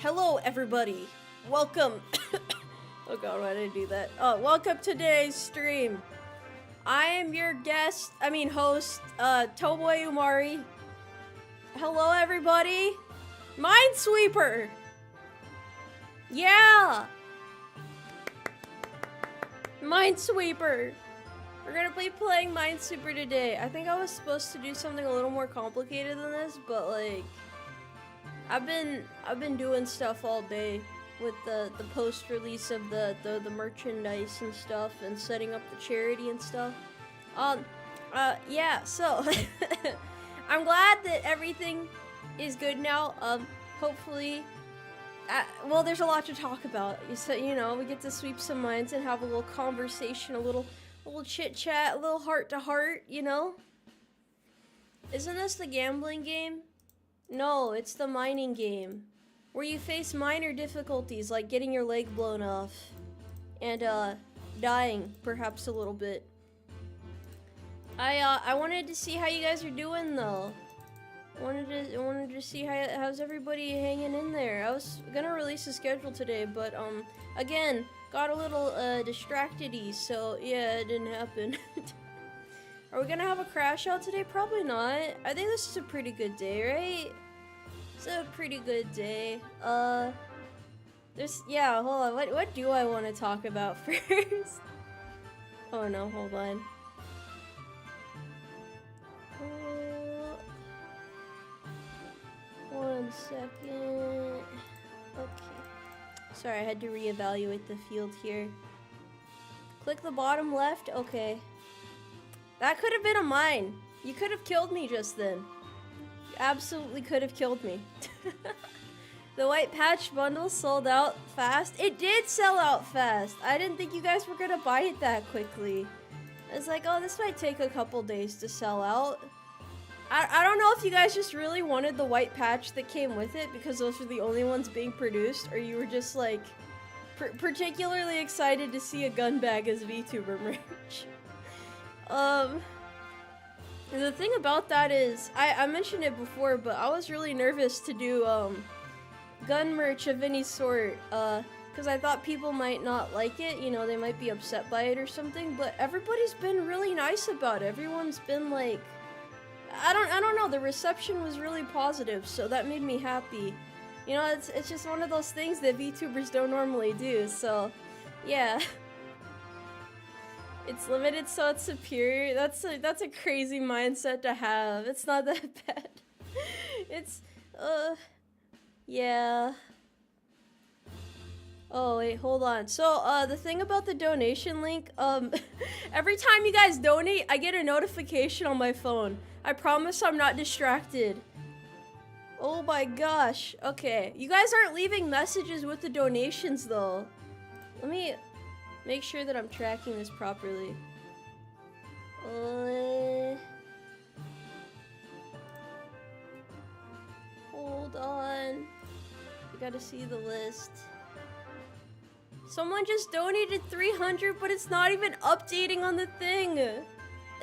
hello everybody. Welcome. Oh god, why did I do that? Welcome to today's stream. I am your host, Tomoe Umari. Hello everybody. Minesweeper. Yeah. Minesweeper. We're gonna be playing Minesweeper today. I think I was supposed to do something a little more complicated than this, but like, I've been doing stuff all day with the post release of the merchandise and stuff, and setting up the charity and stuff. Yeah. So I'm glad that everything is good now. Hopefully. Well, there's a lot to talk about. You know, we get to sweep some minds and have a little conversation, a little chit chat, a little heart to heart, you know? Isn't this the gambling game? No, it's the mining game, where you face minor difficulties like getting your leg blown off and dying perhaps a little bit. I wanted to see how you guys are doing though. I wanted to see how's everybody hanging in there. I was gonna release a schedule today, but again, got a little distracted-y, so yeah, it didn't happen. Are we gonna have a crash out today? Probably not. I think this is a pretty good day, right? It's a pretty good day. Yeah, hold on. What do I want to talk about first? Oh no, hold on. One second. Okay. Sorry, I had to reevaluate the field here. Click the bottom left. Okay. That could have been a mine. You could have killed me just then. You absolutely could have killed me. The white patch bundle sold out fast. It did sell out fast. I didn't think you guys were gonna buy it that quickly. I was like, oh, this might take a couple days to sell out. I don't know if you guys just really wanted the white patch that came with it because those were the only ones being produced, or you were just like particularly excited to see a gun bag as VTuber merch. The thing about that is, I mentioned it before, but I was really nervous to do gun merch of any sort, because I thought people might not like it, you know, they might be upset by it or something, but everybody's been really nice about it. Everyone's been like, I don't know, the reception was really positive, so that made me happy. You know, it's just one of those things that VTubers don't normally do, so yeah. It's limited, so it's superior. That's a crazy mindset to have. It's not that bad. It's, yeah. Oh, wait, hold on. So, the thing about the donation link, every time you guys donate, I get a notification on my phone. I promise I'm not distracted. Oh my gosh. Okay, you guys aren't leaving messages with the donations, though. Let me make sure that I'm tracking this properly. Hold on. I gotta see the list. Someone just donated 300, but it's not even updating on the thing.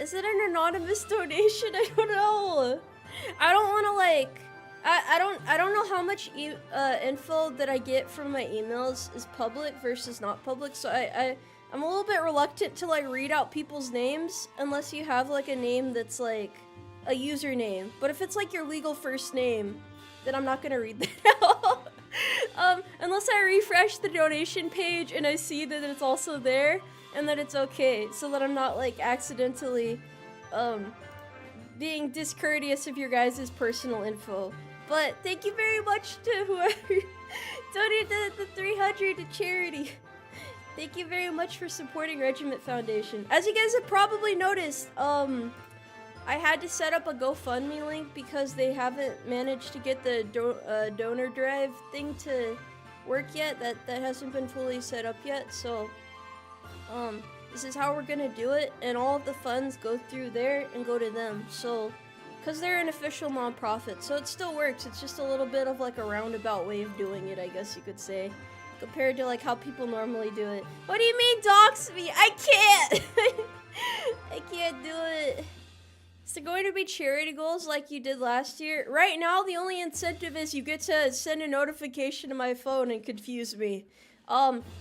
Is it an anonymous donation? I don't know. I don't want to like. I don't know how much info that I get from my emails is public versus not public. So I'm a little bit reluctant to like read out people's names unless you have like a name that's like a username. But if it's like your legal first name, then I'm not gonna read that out. Unless I refresh the donation page and I see that it's also there and that it's okay, so that I'm not like accidentally being discourteous of your guys' personal info. But thank you very much to whoever donated the 300 to charity. Thank you very much for supporting Regiment Foundation. As you guys have probably noticed, I had to set up a GoFundMe link because they haven't managed to get the donor drive thing to work yet. That hasn't been fully set up yet, so this is how we're gonna do it, and all of the funds go through there and go to them. So, because they're an official nonprofit, so it still works. It's just a little bit of like a roundabout way of doing it, I guess you could say, compared to like how people normally do it. What do you mean dox me? I can't! I can't do it. Is it going to be charity goals like you did last year? Right now, the only incentive is you get to send a notification to my phone and confuse me.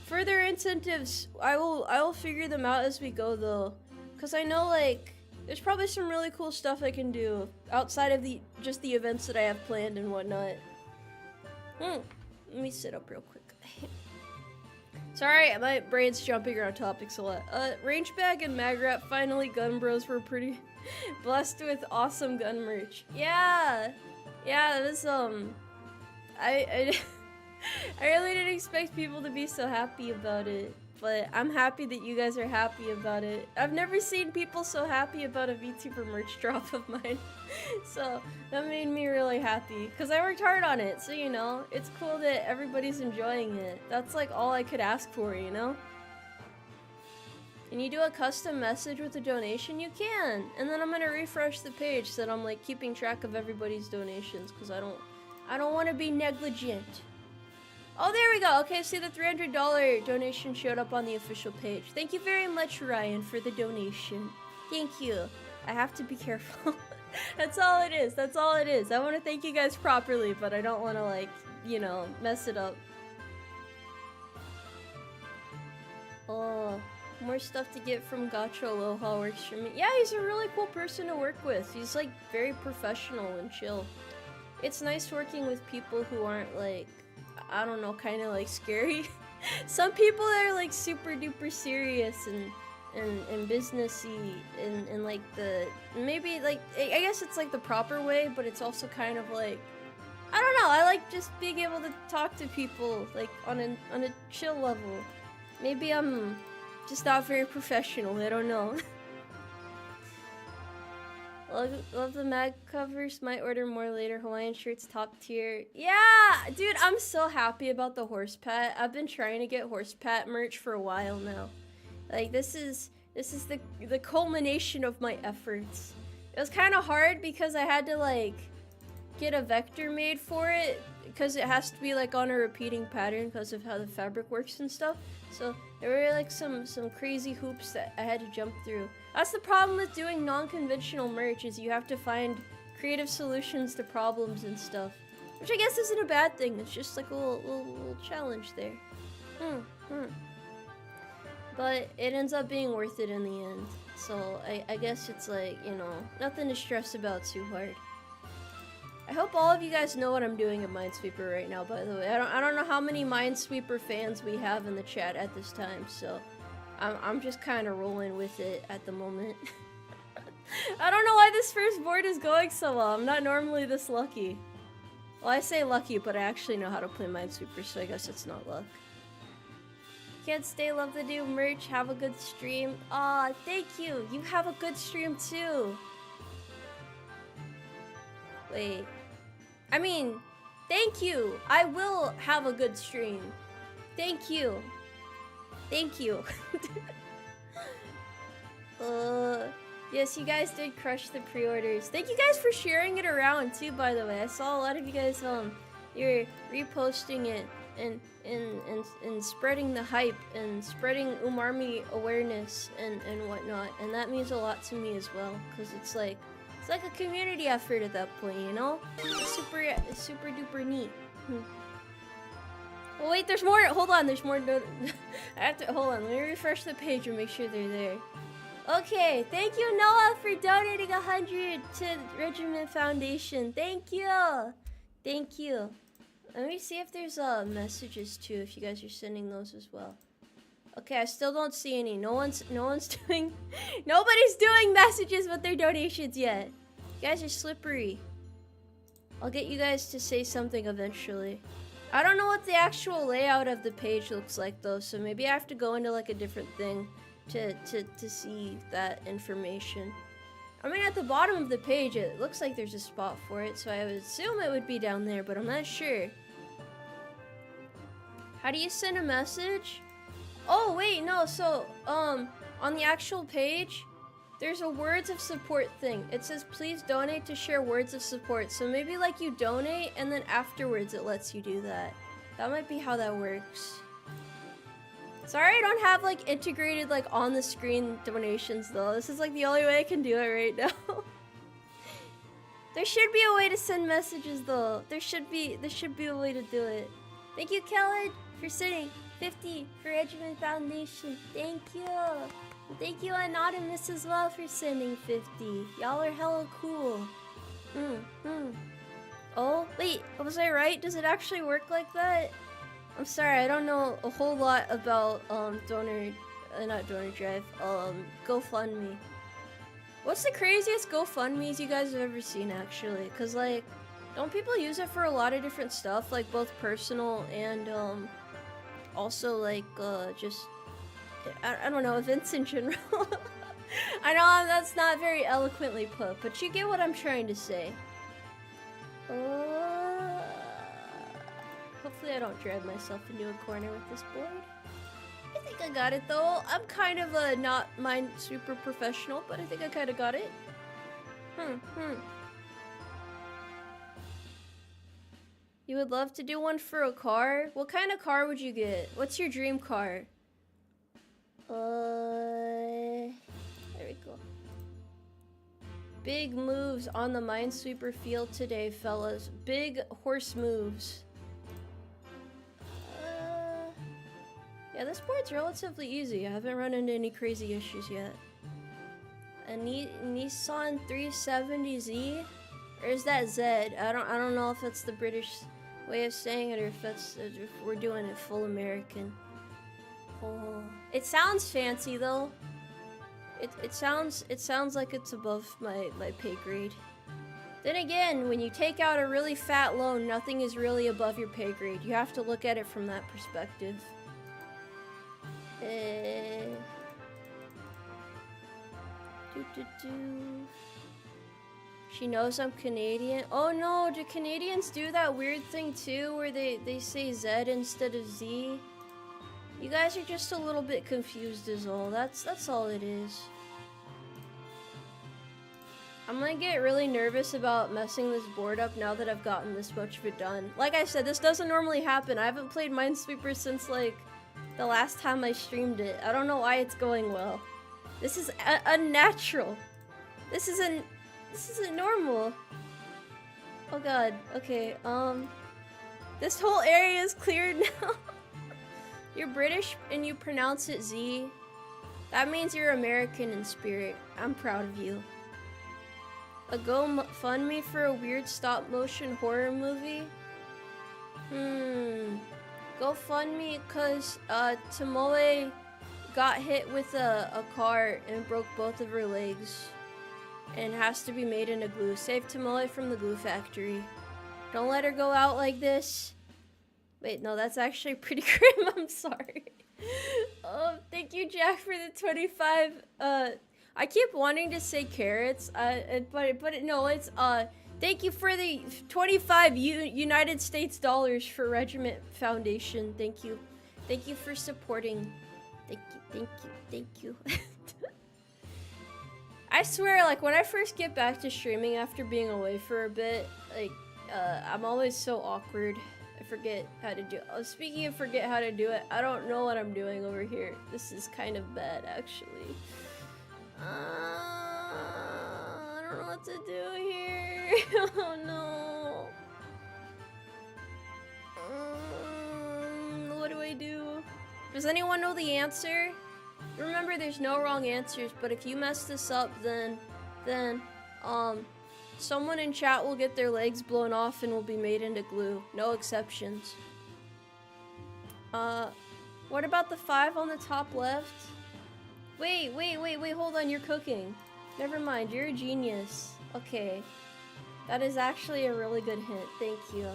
Further incentives, I will figure them out as we go though. Cause I know like, there's probably some really cool stuff I can do outside of just the events that I have planned and whatnot. Let me sit up real quick. Sorry, my brain's jumping around topics a lot. Range Bag and Magrat, finally Gun Bros were pretty blessed with awesome gun merch. Yeah, it was, I really didn't expect people to be so happy about it, but I'm happy that you guys are happy about it. I've never seen people so happy about a VTuber merch drop of mine, so that made me really happy, because I worked hard on it, so you know, it's cool that everybody's enjoying it. That's like all I could ask for, you know? Can you do a custom message with a donation? You can! And then I'm gonna refresh the page so that I'm like keeping track of everybody's donations, because I don't want to be negligent. Oh, there we go. Okay, see the $300 donation showed up on the official page. Thank you very much, Ryan, for the donation. Thank you. I have to be careful. That's all it is. That's all it is. I want to thank you guys properly, but I don't want to, like, you know, mess it up. Oh, more stuff to get from Gacha Aloha works for me. Yeah, he's a really cool person to work with. He's, like, very professional and chill. It's nice working with people who aren't, like, I don't know, kind of like scary. Some people are like super duper serious and businessy and like the, maybe like, I guess it's like the proper way, but it's also kind of like, I don't know, I like just being able to talk to people like on a chill level. Maybe I'm just not very professional, I don't know. Love the mag covers. Might order more later. Hawaiian shirts, top tier. Yeah, dude, I'm so happy about the horse pet. I've been trying to get horse pet merch for a while now. Like this is the culmination of my efforts. It was kind of hard because I had to like get a vector made for it because it has to be like on a repeating pattern because of how the fabric works and stuff. So there were like some crazy hoops that I had to jump through. That's the problem with doing non-conventional merch, is you have to find creative solutions to problems and stuff. Which I guess isn't a bad thing, it's just like a little challenge there. But it ends up being worth it in the end. So I guess it's like, you know, nothing to stress about too hard. I hope all of you guys know what I'm doing at Minesweeper right now, by the way. I don't know how many Minesweeper fans we have in the chat at this time, so I'm just kind of rolling with it at the moment. I don't know why this first board is going so well. I'm not normally this lucky. Well, I say lucky, but I actually know how to play Minesweeper, so I guess it's not luck. Can't stay, love the new merch, have a good stream. Aw, thank you. You have a good stream too. Wait. I mean, thank you. I will have a good stream. Thank you. Thank you. Yes, you guys did crush the pre-orders. Thank you guys for sharing it around too, by the way. I saw a lot of you guys, you're reposting it and spreading the hype and spreading Umarmy awareness and whatnot. And that means a lot to me as well, because it's like a community effort at that point, you know? It's super duper neat. Oh wait, there's more. Hold on, there's more. I have to hold on. Let me refresh the page and make sure they're there. Okay, thank you, Noah, for donating 100 to Regiment Foundation. Thank you, thank you. Let me see if there's messages too. If you guys are sending those as well. Okay, I still don't see any. Nobody's doing messages with their donations yet. You guys are slippery. I'll get you guys to say something eventually. I don't know what the actual layout of the page looks like though, so maybe I have to go into like a different thing to see that information. I mean, at the bottom of the page, it looks like there's a spot for it, so I would assume it would be down there, but I'm not sure. How do you send a message? Oh, wait, no, so, on the actual page, there's a words of support thing. It says, please donate to share words of support. So maybe, like, you donate, and then afterwards it lets you do that. That might be how that works. Sorry I don't have, like, integrated, like, on-the-screen donations, though. This is, like, the only way I can do it right now. There should be a way to send messages though. There should be a way to do it. Thank you, Kellen, for sending 50 for Regiment Foundation. Thank you. Thank you, Anonymous, as well, for sending 50. Y'all are hella cool. Oh, wait, was I right? Does it actually work like that? I'm sorry, I don't know a whole lot about not donor drive, GoFundMe. What's the craziest GoFundMes you guys have ever seen, actually? Cause like, don't people use it for a lot of different stuff, like both personal and also like just I don't know, events in general. I know that's not very eloquently put, but you get what I'm trying to say. Hopefully I don't drive myself into a corner with this board. I think I got it though. I'm kind of a not Minesweeper professional, but I think I kind of got it. You would love to do one for a car? What kind of car would you get? What's your dream car? There we go. Big moves on the Minesweeper field today, fellas. Big horse moves. Yeah, this board's relatively easy. I haven't run into any crazy issues yet. A Nissan 370Z? Or is that Z? I don't know if that's the British way of saying it or if we're doing it full American. Oh. It sounds fancy though. It sounds like it's above my pay grade. Then again, when you take out a really fat loan, nothing is really above your pay grade. You have to look at it from that perspective. She knows I'm Canadian. Oh no, do Canadians do that weird thing too where they say Z instead of Z? You guys are just a little bit confused is all. That's all it is. I'm gonna get really nervous about messing this board up now that I've gotten this much of it done. Like I said, this doesn't normally happen. I haven't played Minesweeper since like the last time I streamed it. I don't know why it's going well. This is unnatural. This isn't normal. Oh god. Okay. This whole area is cleared now. You're British and you pronounce it Z. That means you're American in spirit. I'm proud of you. A GoFundMe for a weird stop-motion horror movie? GoFundMe because Tomoe got hit with a car and broke both of her legs and has to be made into glue. Save Tomoe from the glue factory. Don't let her go out like this. Wait, no, that's actually pretty grim. I'm sorry. Thank you, Jack, for the 25. I keep wanting to say carrots, but no, it's thank you for the 25 United States dollars for Regiment Foundation. Thank you for supporting. Thank you. I swear, like when I first get back to streaming after being away for a bit, like I'm always so awkward. I forget how to do it. Speaking of forget how to do it, I don't know what I'm doing over here. This is kind of bad, actually. I don't know what to do here. Oh no. What do I do? Does anyone know the answer? Remember, there's no wrong answers, but if you mess this up, then someone in chat will get their legs blown off and will be made into glue. No exceptions. What about the 5 on the top left? Wait, hold on, you're cooking. Never mind, you're a genius. Okay. That is actually a really good hint. Thank you.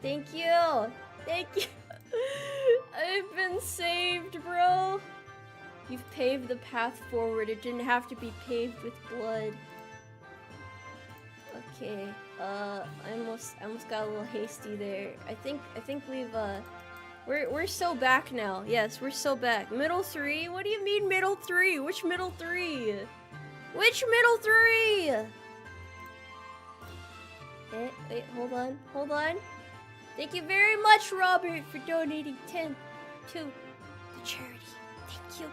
Thank you! I've been saved, bro! You've paved the path forward. It didn't have to be paved with blood. Okay, I almost got a little hasty there. I think we've, we're so back now. Yes, we're so back. Middle 3? What do you mean middle 3? Which middle 3? Which middle 3? Wait, hold on. Thank you very much, Robert, for donating 10 to the charity. Thank you.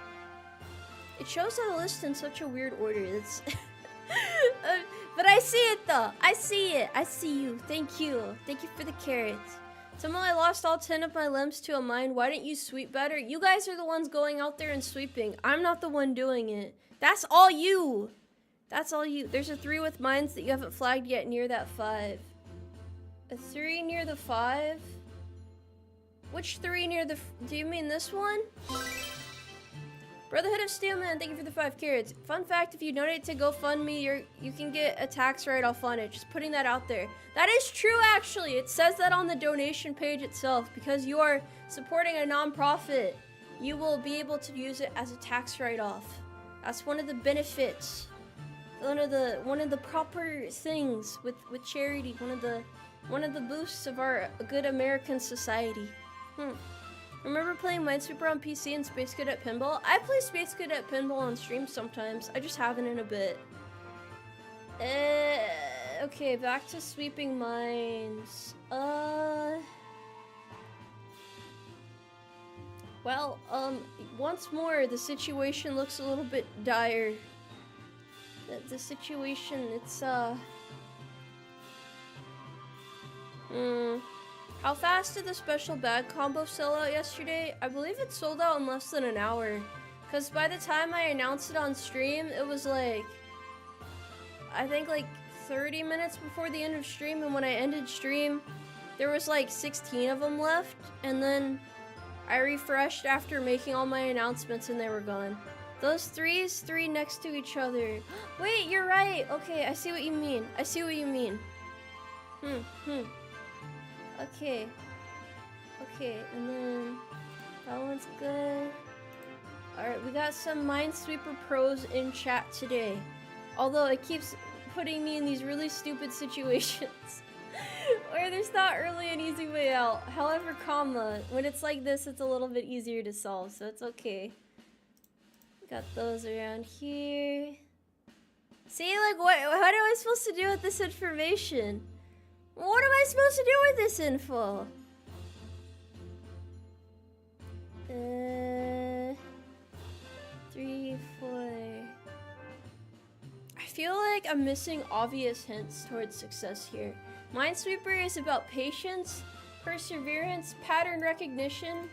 It shows on the list in such a weird order. It's But I see it though. I see it. I see you. Thank you. Thank you for the carrots. Tomoe, I lost all 10 of my limbs to a mine. Why didn't you sweep better? You guys are the ones going out there and sweeping. I'm not the one doing it. That's all you. That's all you. There's a 3 with mines that you haven't flagged yet near that 5. A 3 near the 5? Which 3 near the... Do you mean this one? Brotherhood of Steelman, thank you for the 5 carrots. Fun fact, if you donate to GoFundMe, you can get a tax write-off on it. Just putting that out there. That is true, actually. It says that on the donation page itself. Because you are supporting a non-profit, you will be able to use it as a tax write-off. That's one of the benefits. One of the proper things with charity. One of the boosts of our good American society. Remember playing Minesweeper on PC and Space Cadet Pinball? I play Space Cadet Pinball on stream sometimes. I just haven't in a bit. Okay, back to sweeping mines. Well, once more, the situation looks a little bit dire. The situation, it's, How fast did the special bag combo sell out yesterday? I believe it sold out in less than an hour. Because by the time I announced it on stream, it was like... I think like 30 minutes before the end of stream, and when I ended stream, there was like 16 of them left, and then I refreshed after making all my announcements and they were gone. Those 3 next to each other. Wait, you're right! Okay, I see what you mean. I see what you mean. Okay. Okay, and then that one's good. Alright, we got some Minesweeper pros in chat today. Although it keeps putting me in these really stupid situations where there's not really an easy way out. However, when it's like this, it's a little bit easier to solve, so it's okay. Got those around here. See, like, what am I supposed to do with this information? What am I supposed to do with this info? 3, 4. I feel like I'm missing obvious hints towards success here. Minesweeper is about patience, perseverance, pattern recognition,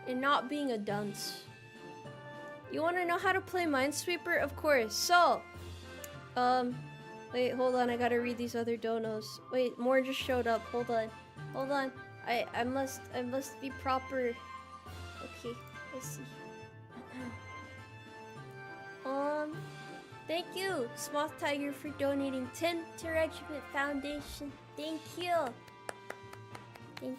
and not being a dunce. You want to know how to play Minesweeper? Of course. So, wait, hold on. I gotta read these other donos. Wait, more just showed up. Hold on. I must be proper. Okay, let's see. Thank you, Sloth Tiger, for donating 10 to Regiment Foundation. Thank you. And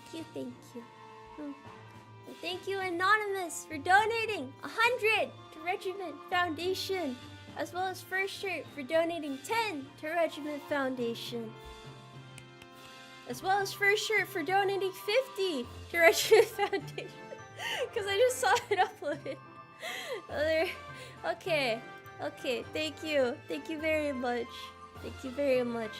thank you, Anonymous, for donating 100 to Regiment Foundation. As well as First Shirt for donating 10 to Regiment Foundation. As well as First Shirt for donating 50 to Regiment Foundation. Because I just saw it uploaded. Okay, thank you. Thank you very much.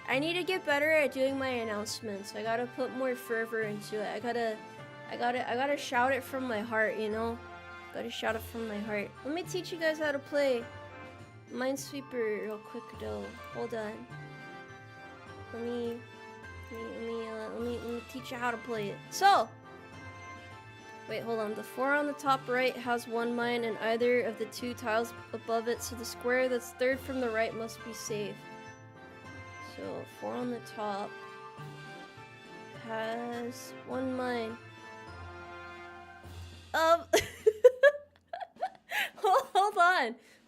I need to get better at doing my announcements. I gotta put more fervor into it. I gotta shout it from my heart, you know? Gotta shout it from my heart. Let me teach you guys how to play Minesweeper real quick though. Hold on. Let me teach you how to play it. So, wait, hold on. The 4 on the top right has 1 mine and either of the 2 tiles above it, so the square that's 3rd from the right must be safe. So 4 on the top has 1 mine.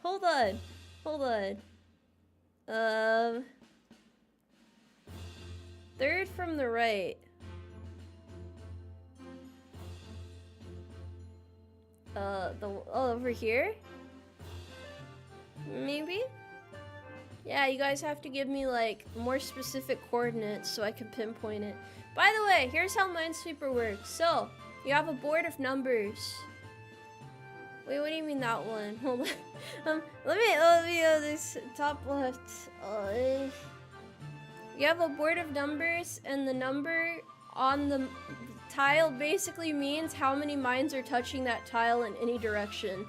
Hold on. 3rd from the right. Over here? Maybe? Yeah, you guys have to give me, like, more specific coordinates so I can pinpoint it. By the way, here's how Minesweeper works. So, you have a board of numbers. Wait, what do you mean that one? Hold on. Let me, this top left. You have a board of numbers, and the number on the tile basically means how many mines are touching that tile in any direction.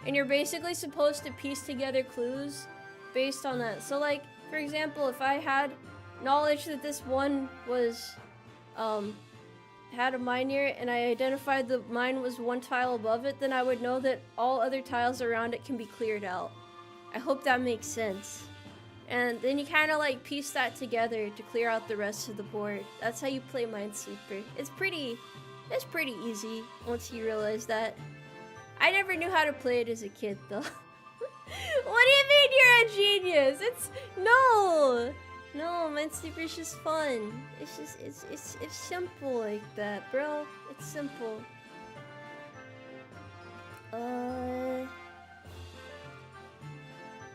And you're basically supposed to piece together clues based on that. So, like, For example, if I had knowledge that this one was, had a mine near it, and I identified the mine was one tile above it, then I would know that all other tiles around it can be cleared out. I hope that makes sense. And then you kind of like piece that together to clear out the rest of the board. That's how you play Minesweeper. It's pretty easy once you realize that. I never knew how to play it as a kid though. What do you mean you're a genius? No, Minesweeper's just fun. It's just, it's simple like that, bro. It's simple.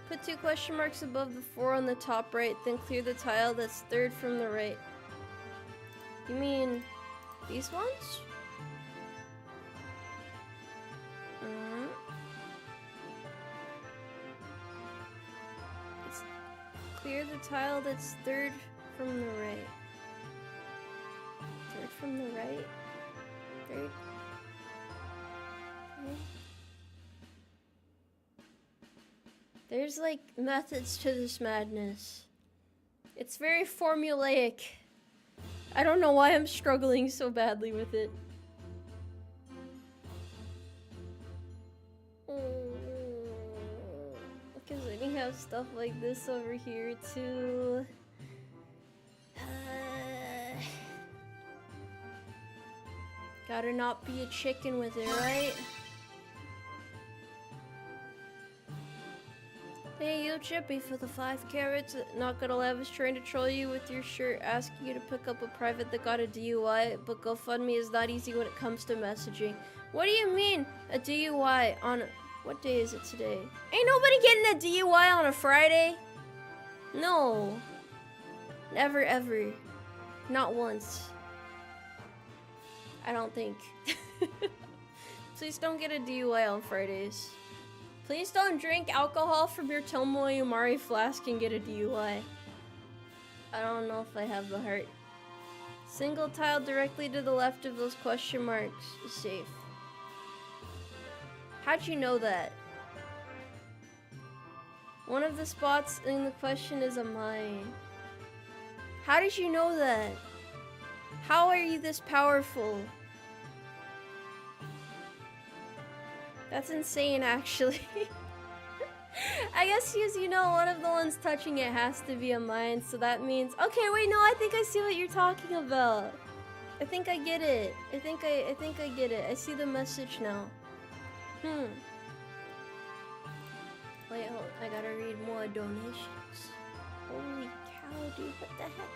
Put 2 question marks above the 4 on the top right, then clear the tile that's 3rd from the right. You mean these ones? It's clear the tile that's 3rd from the right. 3rd from the right? 3rd? Okay. There's like methods to this madness. It's very formulaic. I don't know why I'm struggling so badly with it. Because I can have stuff like this over here too. Gotta not be a chicken with it, right? Hey, you Chippy for the 5 carrots. Not gonna laugh is trying to troll you with your shirt, asking you to pick up a private that got a DUI, but GoFundMe is not easy when it comes to messaging. What do you mean, a DUI on... What day is it today? Ain't nobody getting a DUI on a Friday. No. Never ever. Not once. I don't think. Please don't get a DUI on Fridays. Please don't drink alcohol from your Tomoe Umari flask and get a DUI. I don't know if I have the heart. Single tile directly to the left of those question marks is safe. How'd you know that? One of the spots in the question is a mine. How did you know that? How are you this powerful? That's insane, actually. I guess you know one of the ones touching it has to be a mine, so that means... Okay, wait, no, I think I see what you're talking about. I think I get it. I think I get it. I see the message now. Wait, hold on. I gotta read more donations. Holy cow, dude, what the heck?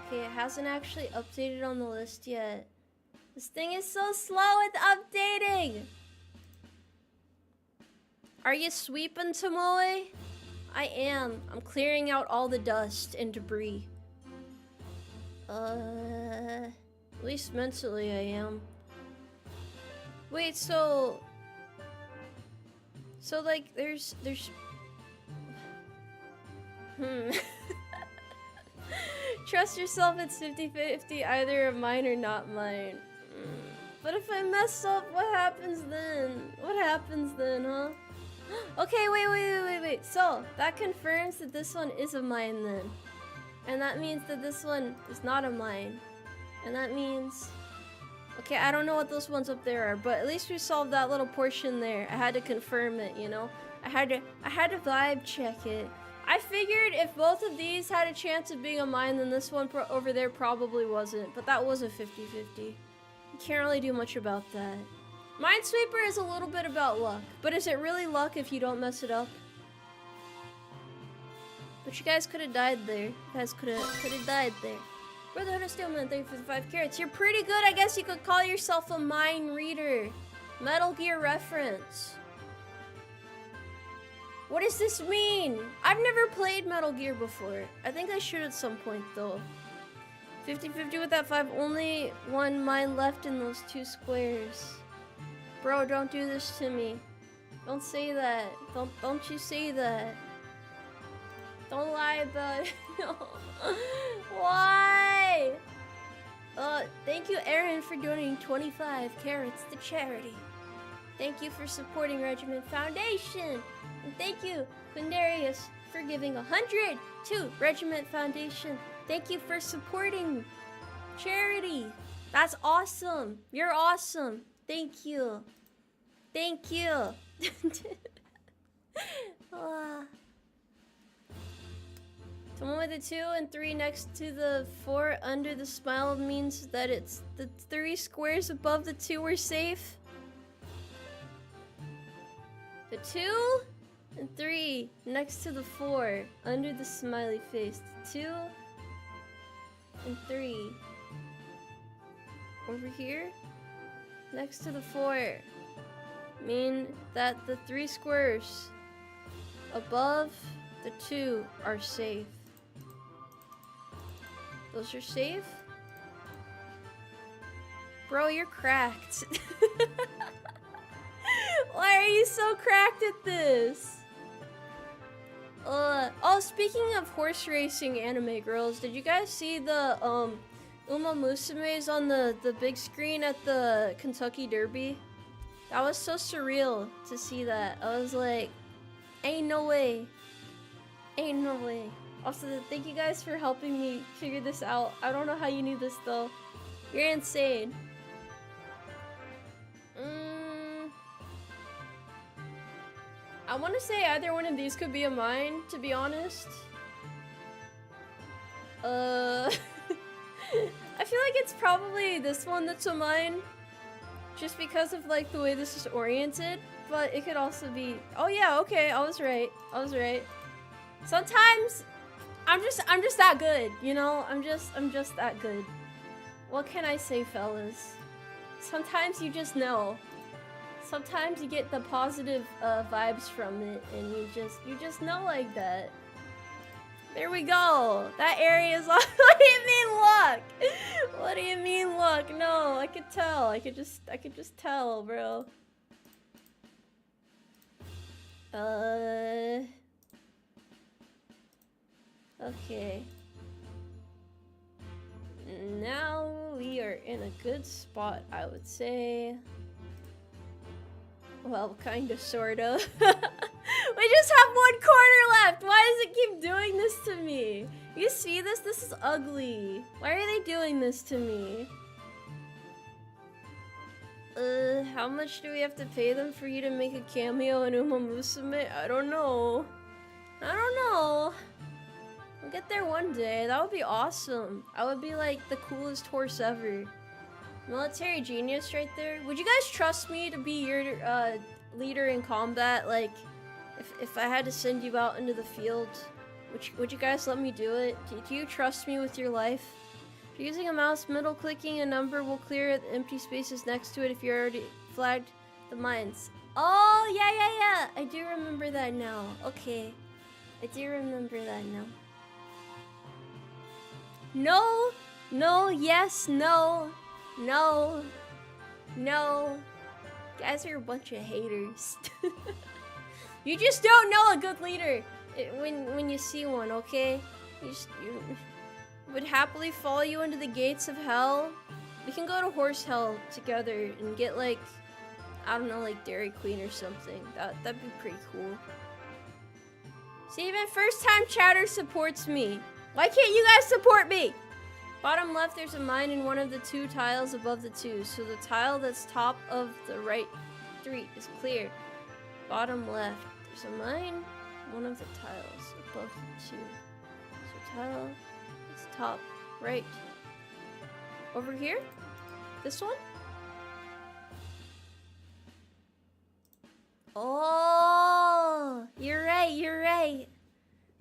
Okay, it hasn't actually updated on the list yet. This thing is so slow with updating! Are you sweeping, Tomoe? I am. I'm clearing out all the dust and debris. At least mentally I am. Wait, so like, there's... Trust yourself, it's 50-50, either mine or not mine. But if I mess up, what happens then? What happens then, huh? Okay, wait. So, that confirms that this one is a mine then. And that means that this one is not a mine. And that means... Okay, I don't know what those ones up there are, but at least we solved that little portion there. I had to confirm it, you know? I had to vibe check it. I figured if both of these had a chance of being a mine, then this one over there probably wasn't. But that was a 50-50. You can't really do much about that. Minesweeper is a little bit about luck. But is it really luck if you don't mess it up? But you guys could have died there. You guys could have died there. Brotherhood of Steelman, thank you for the 5 carrots. You're pretty good. I guess you could call yourself a mine reader. Metal Gear reference. What does this mean? I've never played Metal Gear before. I think I should at some point, though. 50-50 with that 5. Only one mine left in those 2 squares. Bro, don't do this to me. Don't say that. Don't you say that. Don't lie about it. No. Why? Thank you, Aaron, for donating 25 carrots to charity. Thank you for supporting Regiment Foundation. And thank you, Quindarius, for giving 100 to Regiment Foundation. Thank you for supporting charity. That's awesome. You're awesome. Thank you. Thank you. Tomoe, the 2 and 3 next to the 4 under the smile means that it's the 3 squares above the 2 are safe. The 2 and 3 next to the 4 under the smiley face. The 2 and 3 over here next to the 4 mean that the 3 squares above the 2 are safe. Those are safe? Bro, you're cracked. Why are you so cracked at this? Oh, speaking of horse racing anime girls, did you guys see the Uma Musume's on the big screen at the Kentucky Derby? That was so surreal to see that. I was like, ain't no way. Ain't no way. Also, thank you guys for helping me figure this out. I don't know how you knew this though. You're insane. I want to say either one of these could be a mine, to be honest. I feel like it's probably this one that's a mine. Just because of like the way this is oriented. But it could also be... Oh yeah, okay, I was right. I was right. Sometimes I'm just that good, you know? I'm just that good. What can I say, fellas? Sometimes you just know. Sometimes you get the positive vibes from it, and you just know like that. There we go. That area is all. What do you mean luck? What do you mean luck? No, I could tell. I could just tell, bro. Okay. Now we are in a good spot, I would say. Well, kinda, sorta. We just have 1 corner left! Why does it keep doing this to me? You see this? This is ugly. Why are they doing this to me? How much do we have to pay them for you to make a cameo in Uma Musume? I don't know. I don't know. We'll get there one day. That would be awesome. I would be like the coolest horse ever. Military genius right there. Would you guys trust me to be your leader in combat? Like, if I had to send you out into the field, would you guys let me do it? Do you trust me with your life? If you're using a mouse, middle clicking a number will clear the empty spaces next to it if you already flagged the mines. Oh, yeah. I do remember that now. Okay. I do remember that now. No, yes, no. No. Guys are a bunch of haters. You just don't know a good leader when you see one, okay? You would happily follow you into the gates of hell. We can go to horse hell together and get like, I don't know, like Dairy Queen or something. That'd be pretty cool. See, even first time chatter supports me. Why can't you guys support me? Bottom left, there's a mine in one of the 2 tiles above the 2. So the tile that's top of the right 3 is clear. Bottom left, there's a mine, one of the tiles above the 2. So tile is top right. Over here? This one? Oh, you're right.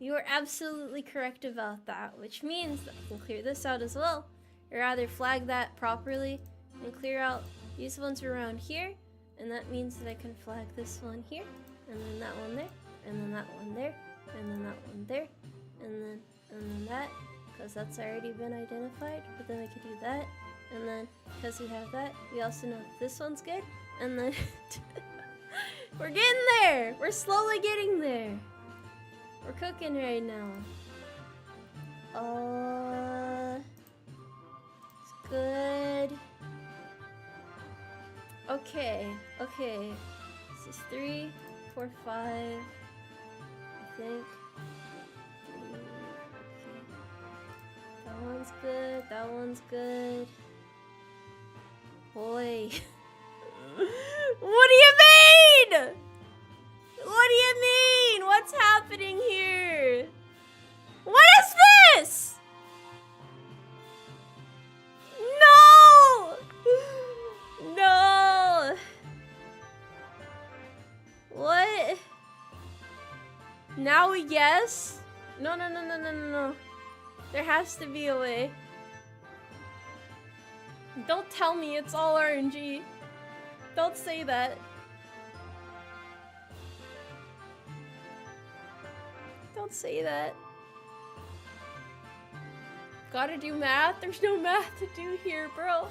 You are absolutely correct about that, which means that I can clear this out as well. Or rather flag that properly and clear out these ones around here. And that means that I can flag this one here, and then that one there, and then that one there, and then that one there, and then that, because that's already been identified. But then I can do that, and then because we have that, we also know that this one's good, and then we're getting there. We're slowly getting there. We're cooking right now. It's good. Okay, okay. This is 3, 4, 5. I think. 3, okay. That one's good. That one's good. Boy. What do you mean? What do you mean? What's happening here? What is this? No! No! What? Now yes? No, no, no, no, no, no, no. There has to be a way. Don't tell me it's all RNG. Don't say that. Don't say that. Gotta do math? There's no math to do here, bro.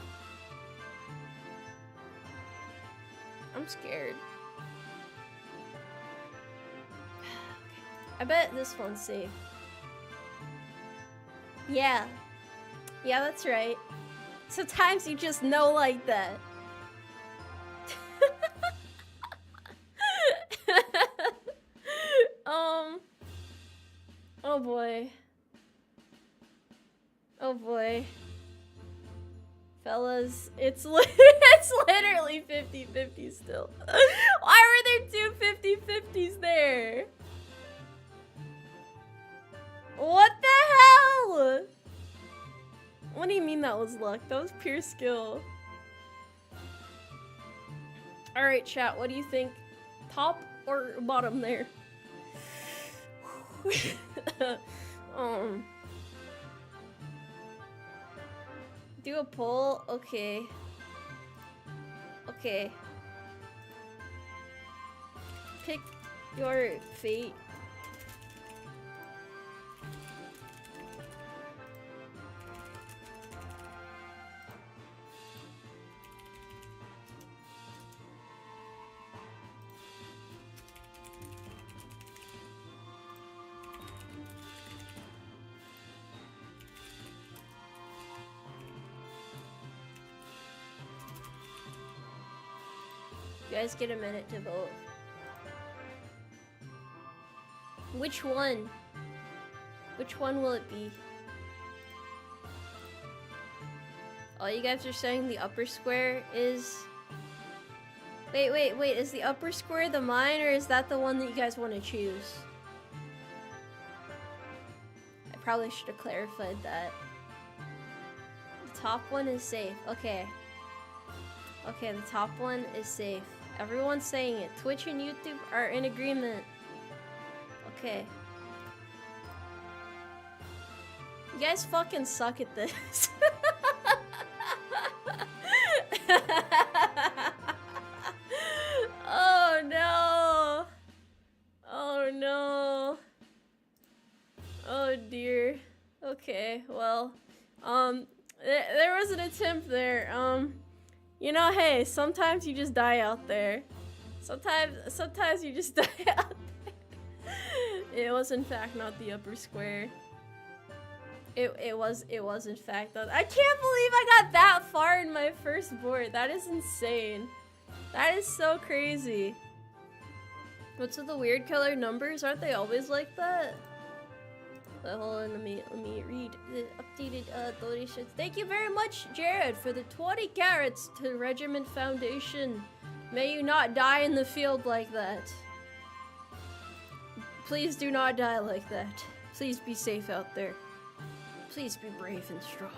I'm scared. I bet this one's safe. Yeah. Yeah, that's right. Sometimes you just know like that. Oh boy. Oh boy. Fellas, it's literally 50-50 still. Why were there two 50-50s there? What the hell? What do you mean that was luck? That was pure skill. Alright, chat, what do you think? Top or bottom there? Do a poll? Okay. Okay. Pick your fate. You guys get a minute to vote. Which one? Which one will it be? Oh, you guys are saying the upper square is... Wait, is the upper square the mine, or is that the one that you guys want to choose? I probably should have clarified that. The top one is safe. Okay. Okay, the top one is safe. Everyone's saying it. Twitch and YouTube are in agreement. Okay. You guys fucking suck at this. Oh no. Oh no. Oh dear. Okay, well, there was an attempt there. You know, hey, sometimes you just die out there. Sometimes you just die out there. It was in fact not the upper square. It was in fact that. I can't believe I got that far in my first board. That is insane. That is so crazy. What's with the weird colored numbers? Aren't they always like that? Hold on, let me read the updated donations. Thank you very much, Jared, for the 20 carats to Regiment Foundation. May you not die in the field like that. Please do not die like that. Please be safe out there. Please be brave and strong.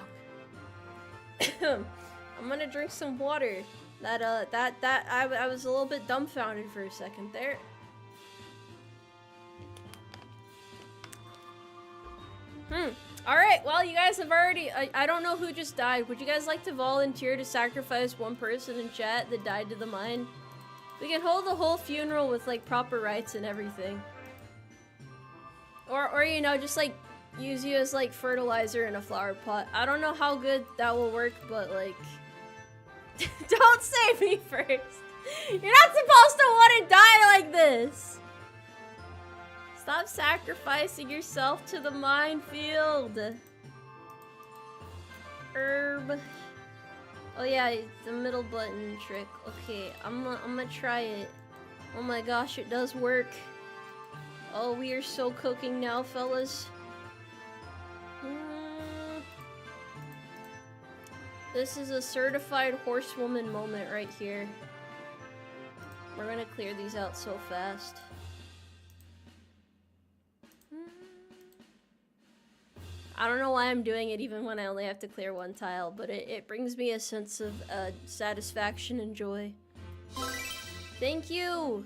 I'm gonna drink some water. I was a little bit dumbfounded for a second there. Alright, well, you guys have already... I don't know who just died. Would you guys like to volunteer to sacrifice one person in chat that died to the mine? We can hold the whole funeral with, like, proper rites and everything. Or you know, just, like, use you as, like, fertilizer in a flower pot. I don't know how good that will work, but, like... Don't save me first! You're not supposed to want to die like this! Stop sacrificing yourself to the minefield. Herb. Oh yeah, the middle button trick. Okay, I'm gonna try it. Oh my gosh, it does work. Oh, we are so cooking now, fellas. This is a certified horsewoman moment right here. We're gonna clear these out so fast. I don't know why I'm doing it even when I only have to clear one tile, but it brings me a sense of satisfaction and joy. Thank you!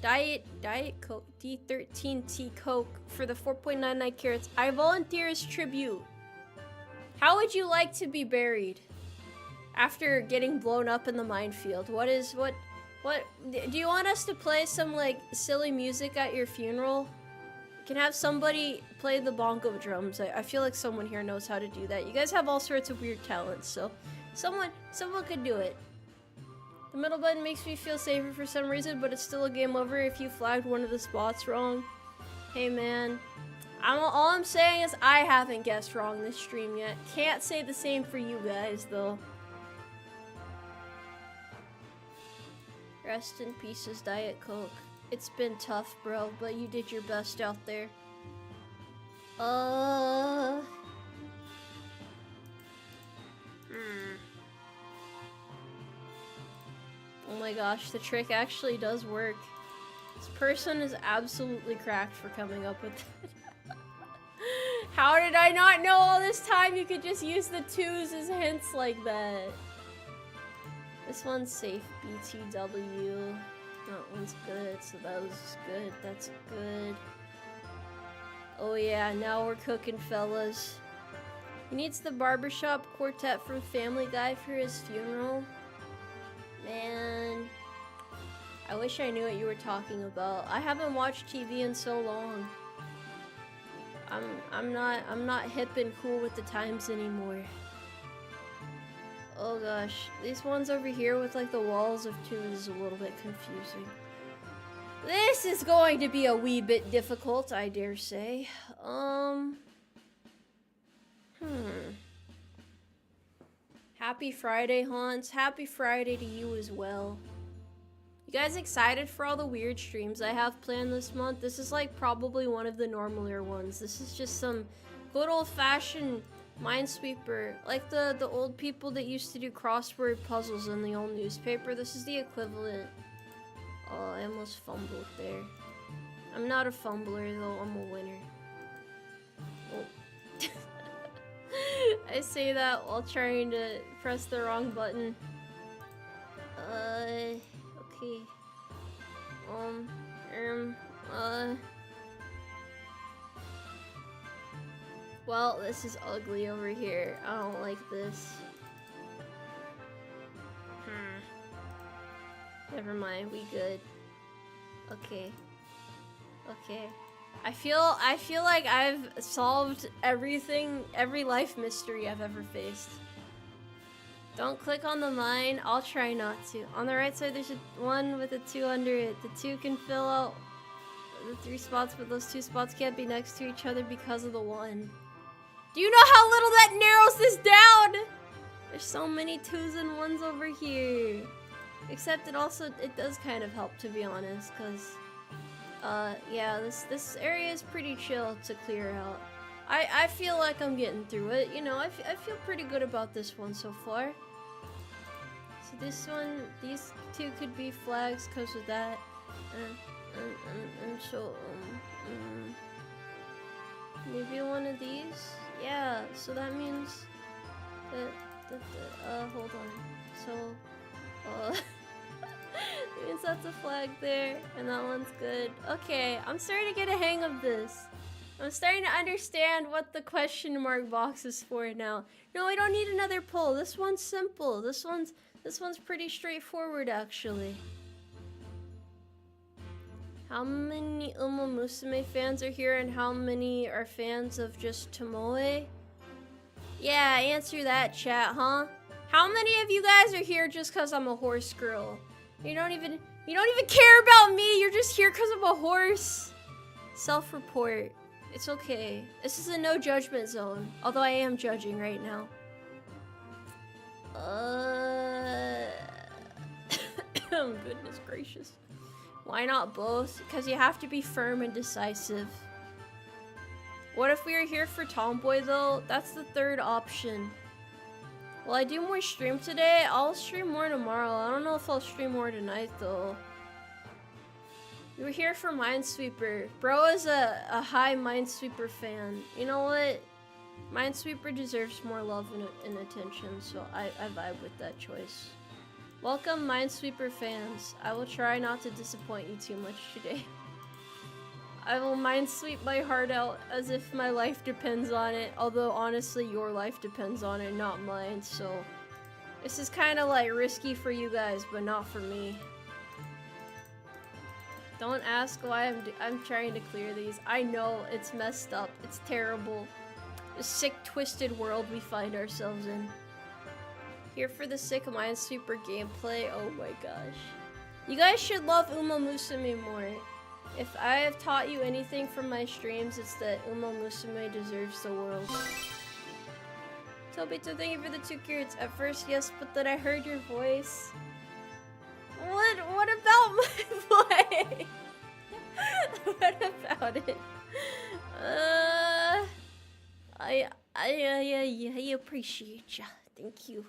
Diet Coke, D13T Coke for the 4.99 carats. I volunteer as tribute. How would you like to be buried after getting blown up in the minefield? What do you want us to play some like silly music at your funeral? Can have somebody play the bongo drums. I feel like someone here knows how to do that. You guys have all sorts of weird talents, so someone could do it. The middle button makes me feel safer for some reason, but it's still a game over if you flagged one of the spots wrong. Hey man, all I'm saying is I haven't guessed wrong this stream yet. Can't say the same for you guys though. Rest in pieces, Diet Coke. It's been tough, bro, but you did your best out there. Oh my gosh, the trick actually does work. This person is absolutely cracked for coming up with that. How did I not know all this time you could just use the 2s as hints like that? This one's safe, BTW. That one's good, so that was good. That's good. Oh yeah, now we're cooking, fellas. He needs the barbershop quartet from Family Guy for his funeral. Man, I wish I knew what you were talking about. I haven't watched TV in so long. I'm not hip and cool with the times anymore. Oh gosh, these ones over here with like the walls of 2s is a little bit confusing. This is going to be a wee bit difficult, I dare say. Happy Friday, Hans. Happy Friday to you as well. You guys excited for all the weird streams I have planned this month? This is like probably one of the normaler ones. This is just some good old-fashioned Minesweeper, like the old people that used to do crossword puzzles in the old newspaper. This is the equivalent. Oh, I almost fumbled there. I'm not a fumbler though, I'm a winner. Oh. I say that while trying to press the wrong button. Okay. Well, this is ugly over here. I don't like this. Never mind, we good. Okay. Okay. I feel like I've solved everything, every life mystery I've ever faced. Don't click on the mine. I'll try not to. On the right side, there's one with a 2 under it. The 2 can fill out the 3 spots, but those 2 spots can't be next to each other because of the 1. Do you know how little that narrows this down? There's so many 2s and 1s over here. Except it does kind of help, to be honest, because yeah, this area is pretty chill to clear out. I feel like I'm getting through it, you know. I feel pretty good about this one so far. So this one, these 2 could be flags because of that, and so maybe one of these. Yeah, so that means that hold on. So it means that's a flag there, and that one's good. Okay, I'm starting to get a hang of this. I'm starting to understand what the question mark box is for now. No, I don't need another poll. This one's simple. This one's pretty straightforward, actually. How many Musume fans are here, and how many are fans of just Tomoe? Yeah, answer that, chat, huh? How many of you guys are here just because I'm a horse girl? You don't even care about me. You're just here because I'm a horse. Self-report. It's okay. This is a no judgment zone. Although I am judging right now. Goodness gracious. Why not both? Because you have to be firm and decisive. What if we are here for Tomboy though? That's the third option. Will I do more stream today? I'll stream more tomorrow. I don't know if I'll stream more tonight though. We were here for Minesweeper. Bro is a high Minesweeper fan. You know what? Minesweeper deserves more love and attention, so I vibe with that choice. Welcome, Minesweeper fans. I will try not to disappoint you too much today. I will minesweep my heart out as if my life depends on it, although honestly your life depends on it, not mine, so this is kind of like risky for you guys, but not for me. Don't ask why I'm trying to clear these. I know it's messed up. It's terrible. The sick, twisted world we find ourselves in. Here for the sick Minesweeper gameplay. Oh my gosh. You guys should love Umarmy more. If I have taught you anything from my streams, it's that Umarmy deserves the world. Tobito, thank you for the 2 carrots. At first, yes, but then I heard your voice. What about my voice? What about it? I appreciate ya. Thank you.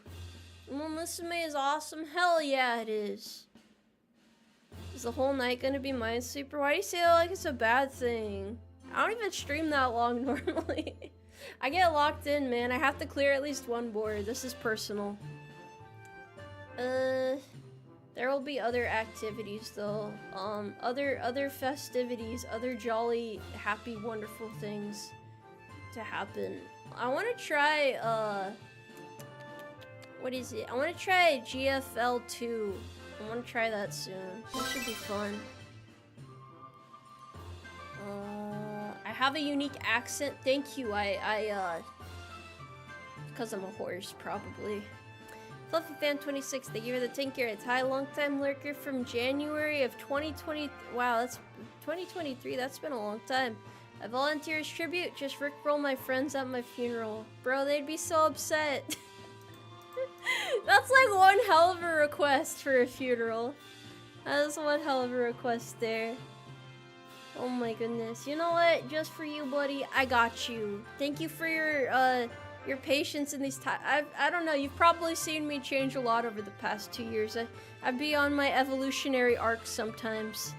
Musume is awesome. Hell yeah, it is. Is the whole night gonna be Minesweeper? Why do you say that like it's a bad thing? I don't even stream that long normally. I get locked in, man. I have to clear at least 1 board. This is personal. There will be other activities though. Other festivities, other jolly, happy, wonderful things to happen. I want to try, what is it? I want to try GFL 2. I want to try that soon. That should be fun. I have a unique accent. Thank you. Because I'm a horse, probably. Fluffy Fan 26, thank you for the 10 carrots. Hi, long-time lurker from January of 2020. Wow, that's 2023. That's been a long time. I volunteer as tribute. Just rickroll my friends at my funeral. Bro, they'd be so upset. That's like one hell of a request for a funeral. That is one hell of a request there. Oh my goodness. You know what? Just for you, buddy, I got you. Thank you for your patience in these times. I don't know, you've probably seen me change a lot over the past 2 years. I'd be on my evolutionary arc sometimes.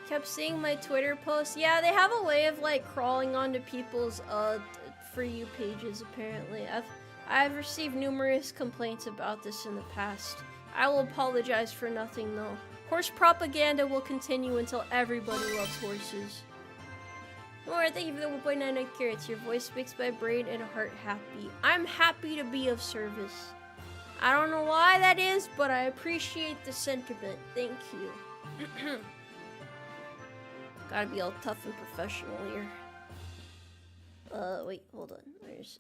Kept seeing my Twitter posts. Yeah, they have a way of like crawling onto people's For You pages apparently. I've received numerous complaints about this in the past. I will apologize for nothing though. Horse propaganda will continue until everybody loves horses. Alright, thank you for the 1.99 carrots. Your voice makes my brain and heart happy. I'm happy to be of service. I don't know why that is, but I appreciate the sentiment. Thank you. Gotta be all tough and professional here. Wait, hold on. There's,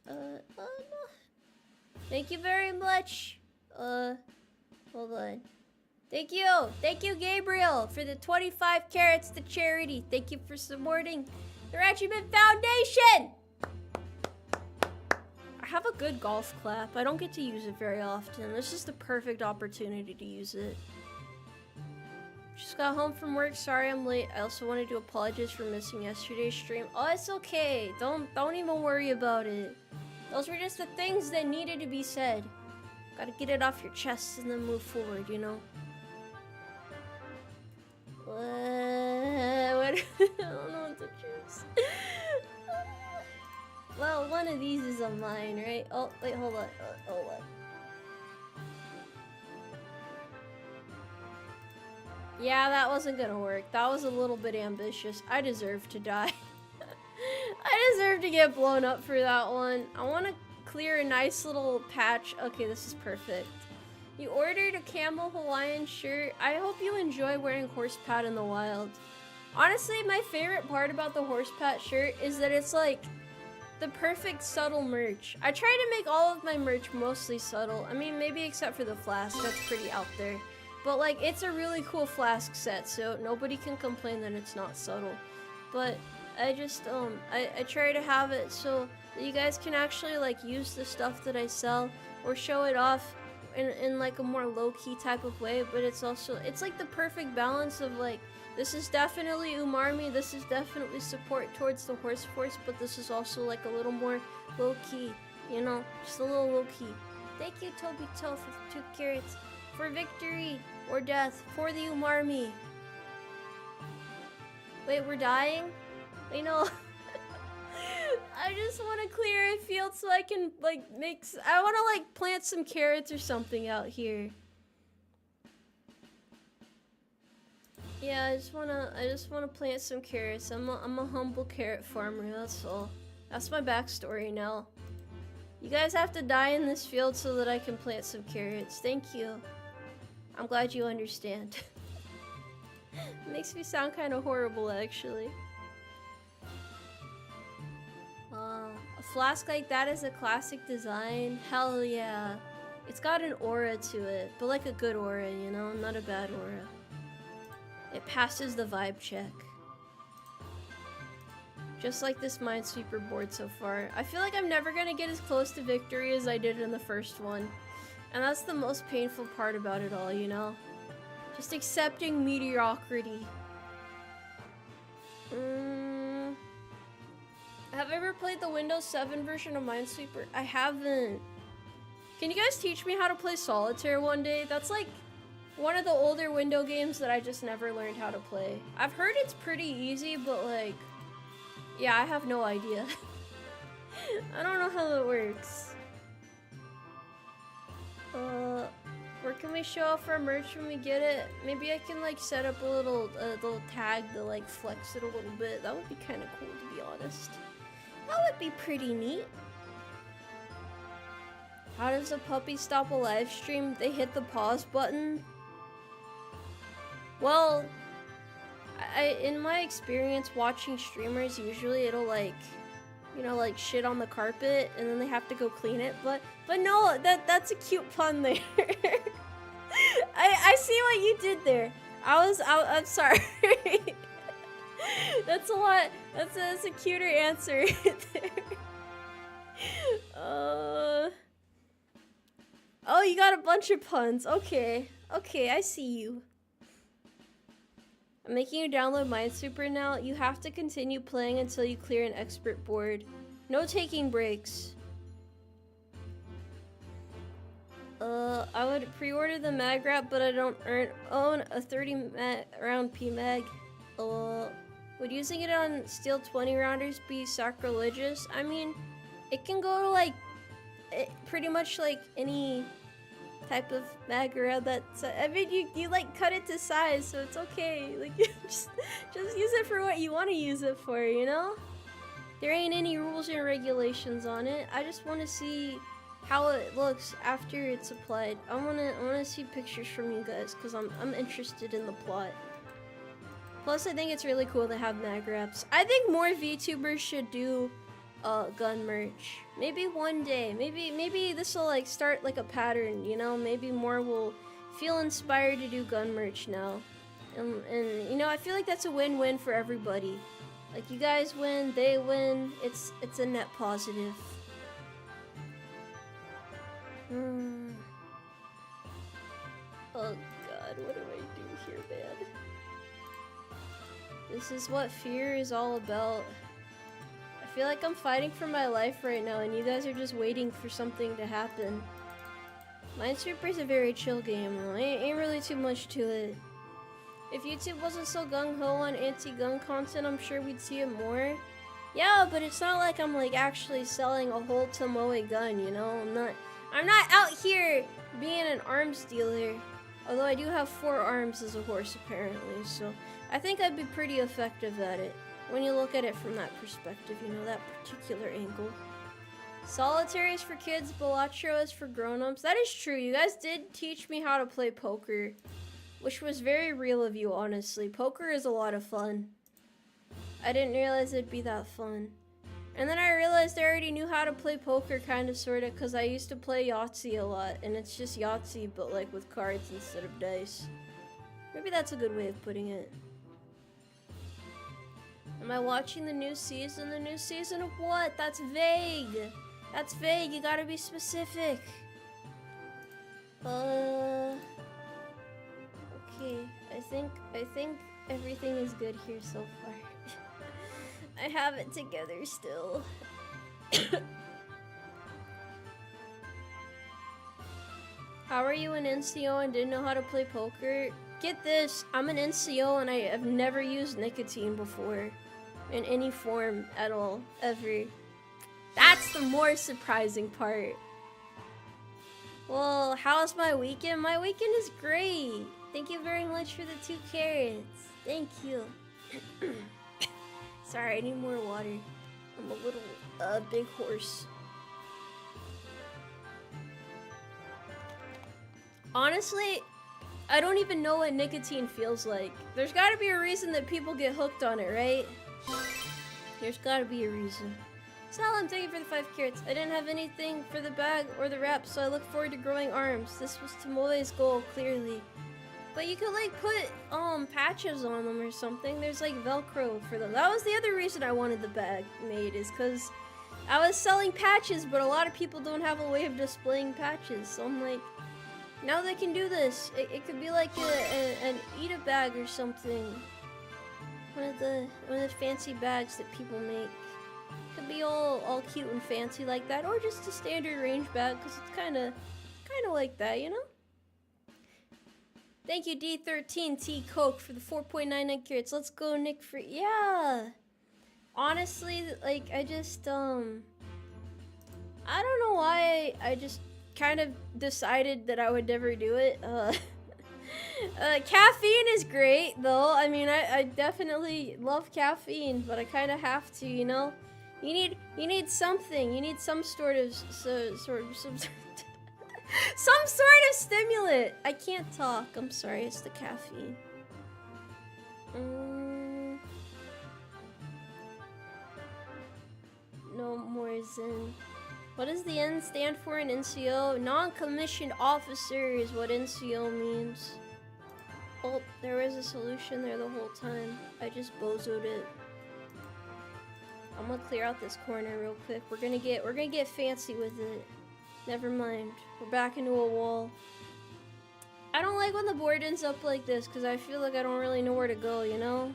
Thank you very much. Hold on. Thank you, Gabriel, for the 25 carrots to charity. Thank you for supporting the Regiment Foundation! I have a good golf clap. I don't get to use it very often. This is the perfect opportunity to use it. Just got home from work. Sorry I'm late. I also wanted to apologize for missing yesterday's stream. Oh, it's okay. Don't even worry about it. Those were just the things that needed to be said. Gotta get it off your chest and then move forward, you know? What? I don't know what to choose. Well, one of these is on mine, right? Oh, wait, hold on. Hold on. Yeah, that wasn't gonna work. That was a little bit ambitious. I deserve to die. I deserve to get blown up for that one. I want to clear a nice little patch. Okay, this is perfect. You ordered a camel Hawaiian shirt. I hope you enjoy wearing horse pat in the wild. Honestly, my favorite part about the horse pat shirt is that it's like the perfect subtle merch. I try to make all of my merch mostly subtle. I mean, maybe except for the flask. That's pretty out there. But like, it's a really cool flask set, so nobody can complain that it's not subtle. But I just, I try to have it so that you guys can actually like use the stuff that I sell or show it off in like a more low-key type of way, but it's also, it's like the perfect balance of like, this is definitely Umarmy, this is definitely support towards the horse force, but this is also like a little more low-key, you know, just a little low-key. Thank you, Toby Toe, for 2 carrots. For victory or death, for the Umarmy. Wait, we're dying? Wait, no. I just want to clear a field so I can, like, I want to, like, plant some carrots or something out here. Yeah, I just wanna plant some carrots. I'm a humble carrot farmer, that's all. That's my backstory now. You guys have to die in this field so that I can plant some carrots. Thank you. I'm glad you understand. It makes me sound kind of horrible, actually. A flask like that is a classic design. Hell yeah. It's got an aura to it, but like a good aura, you know? Not a bad aura. It passes the vibe check. Just like this Minesweeper board so far. I feel like I'm never gonna get as close to victory as I did in the first one. And that's the most painful part about it all, you know? Just accepting mediocrity. Have I ever played the Windows 7 version of Minesweeper? I haven't. Can you guys teach me how to play Solitaire one day? That's like one of the older window games that I just never learned how to play. I've heard it's pretty easy, but like, yeah, I have no idea. I don't know how it works. Where can we show off our merch when we get it? Maybe I can like set up a little tag to like flex it a little bit. That would be kind of cool, to be honest. That would be pretty neat. How does a puppy stop a live stream? They hit the pause button. Well, in my experience watching streamers, usually it'll like, you know, like shit on the carpet and then they have to go clean it. But no, that's a cute pun there. I see what you did there. I'm sorry. That's a lot. That's a cuter answer there. Oh, you got a bunch of puns. Okay, I see you. I'm making you download Minesweeper now. You have to continue playing until you clear an expert board. No taking breaks. I would pre-order the mag wrap, but I don't own a 30 round PMag. Would using it on steel 20 rounders be sacrilegious? I mean, it can go to like, pretty much like any type of mag wrap that's, I mean, you like cut it to size, so it's okay. Like, just use it for what you want to use it for, you know? There ain't any rules and regulations on it. I just want to see how it looks after it's applied. I wanna see pictures from you guys because I'm interested in the plot. Plus, I think it's really cool to have mag wraps. I think more VTubers should do gun merch. Maybe one day. Maybe this will like start like a pattern. You know, maybe more will feel inspired to do gun merch now. And you know, I feel like that's a win-win for everybody. Like you guys win, they win. It's a net positive. Oh god, what do I do here, man? This is what fear is all about. I feel like I'm fighting for my life right now and you guys are just waiting for something to happen. Minesweeper is a very chill game though, ain't really too much to it. If YouTube wasn't so gung-ho on anti-gun content, I'm sure we'd see it more. Yeah, but it's not like I'm like actually selling a whole Tomoe gun, you know? I'm not out here being an arms dealer. Although I do have 4 arms as a horse apparently, so I think I'd be pretty effective at it. When you look at it from that perspective, you know, that particular angle. Solitaire is for kids, Balatro is for grown-ups. That is true, you guys did teach me how to play poker. Which was very real of you, honestly. Poker is a lot of fun. I didn't realize it'd be that fun. And then I realized I already knew how to play poker, kind of, sort of, because I used to play Yahtzee a lot. And it's just Yahtzee, but like with cards instead of dice. Maybe that's a good way of putting it. Am I watching the new season? The new season of what? That's vague. That's vague. You gotta be specific. Okay, I think everything is good here so far. I have it together still. How are you an NCO and didn't know how to play poker? Get this, I'm an NCO and I have never used nicotine before. In any form at all, ever. That's the more surprising part. Well, how's my weekend? My weekend is great. Thank you very much for the 2 carrots. Thank you. Sorry, I need more water. I'm a little, big horse. Honestly, I don't even know what nicotine feels like. There's gotta be a reason that people get hooked on it, right? There's gotta be a reason. Salam, thank you for the 5 carrots. I didn't have anything for the bag or the wrap, so I look forward to growing arms. This was Tomoe's goal, clearly. But you could, like, put, patches on them or something. There's, like, Velcro for them. That was the other reason I wanted the bag made, is because I was selling patches, but a lot of people don't have a way of displaying patches. So I'm like, now they can do this. It could be like an eat-a bag or something. One of the fancy bags that people make. Could be all cute and fancy like that, or just a standard range bag, because it's kind of like that, you know? Thank you, D13T Coke, for the 4.99 carats. Let's go, Nick. For yeah. Honestly, like, I just I don't know why I just kind of decided that I would never do it. Caffeine is great, though. I mean, I definitely love caffeine, but I kind of have to, you know. You need something. You need some sort of some sort of stimulant. I can't talk. I'm sorry. It's the caffeine. No more Zen. What does the N stand for in NCO? Non-commissioned officer is what NCO means. Oh, there was a solution there the whole time. I just bozoed it. I'm gonna clear out this corner real quick. We're gonna get fancy with it. Never mind. We're back into a wall. I don't like when the board ends up like this because I feel like I don't really know where to go, you know?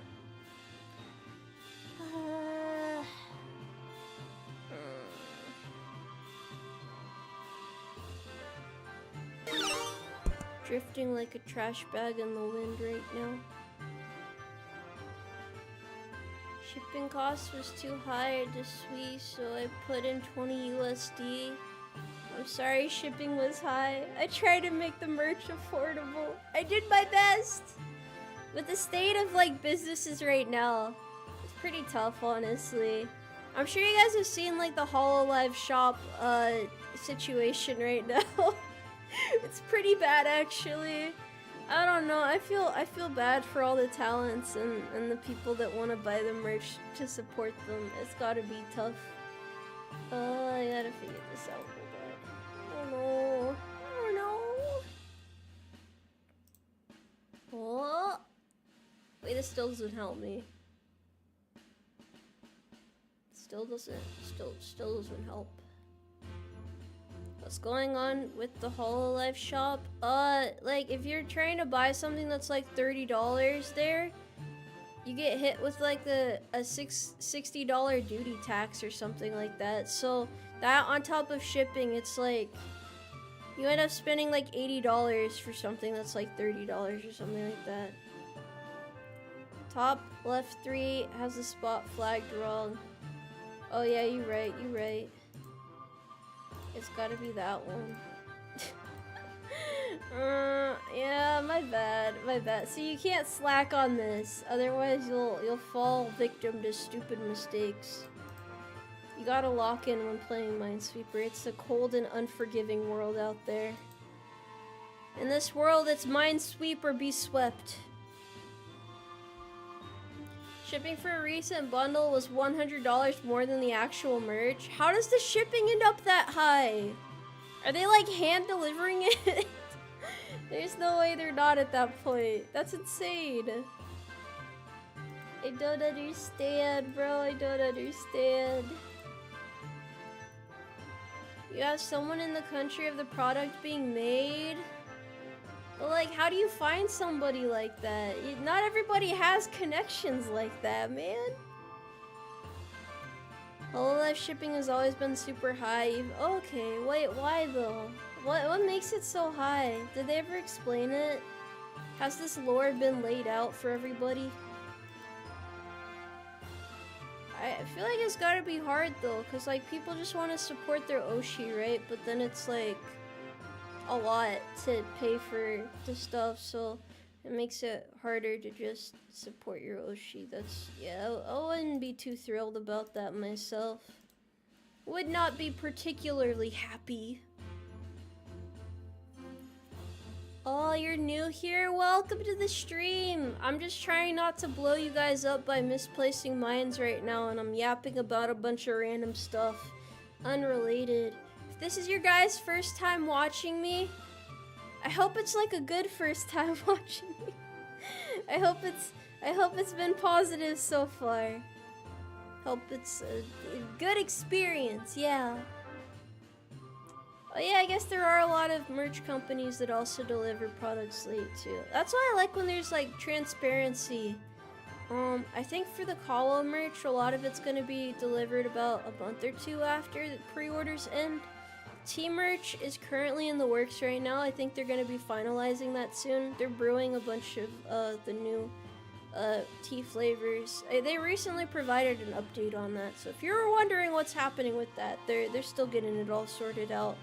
Drifting like a trash bag in the wind right now. Shipping cost was too high to Sui, so I put in 20 USD. I'm sorry shipping was high. I tried to make the merch affordable. I did my best! With the state of, like, businesses right now, it's pretty tough, honestly. I'm sure you guys have seen, like, the HoloLive shop, situation right now. It's pretty bad, actually. I don't know. I feel bad for all the talents and the people that want to buy the merch to support them. It's gotta be tough. I gotta figure this out. Oh no. Oh no. Oh. Wait, this still doesn't help me. Still doesn't help. What's going on with the HoloLive shop? Like, if you're trying to buy something that's like $30 there, you get hit with like a $60 duty tax or something like that. So that on top of shipping, it's like you end up spending like $80 for something that's like $30 or something like that. Top left 3 has the spot flagged wrong. Oh yeah, you're right. It's gotta be that one. Yeah, my bad. So you can't slack on this, otherwise you'll fall victim to stupid mistakes. You gotta lock in when playing Minesweeper. It's a cold and unforgiving world out there. In this world, it's Minesweeper be swept. Shipping for a recent bundle was $100 more than the actual merch. How does the shipping end up that high? Are they like hand delivering it? There's no way they're not at that point. That's insane. I don't understand, bro. I don't understand. You have someone in the country of the product being made? But like, how do you find somebody like that? Not everybody has connections like that, man. Hololive shipping has always been super high. Okay, wait, why though? What makes it so high? Did they ever explain it? Has this lore been laid out for everybody? I feel like it's gotta be hard though, cause like people just want to support their Oshi, right? But then it's like a lot to pay for the stuff, so it makes it harder to just support your Oshi. That's, yeah, I wouldn't be too thrilled about that myself. Would not be particularly happy. Oh, you're new here? Welcome to the stream! I'm just trying not to blow you guys up by misplacing mines right now, and I'm yapping about a bunch of random stuff. Unrelated. If this is your guys' first time watching me, I hope it's like a good first time watching me. I hope it's been positive so far. Hope it's a good experience, yeah. Oh yeah, I guess there are a lot of merch companies that also deliver products late too. That's why I like when there's like transparency. I think for the Kawa merch, a lot of it's gonna be delivered about a month or two after the pre-orders end. Tea merch is currently in the works right now. I think they're gonna be finalizing that soon. They're brewing a bunch of the new tea flavors. They recently provided an update on that, so if you're wondering what's happening with that, they're still getting it all sorted out.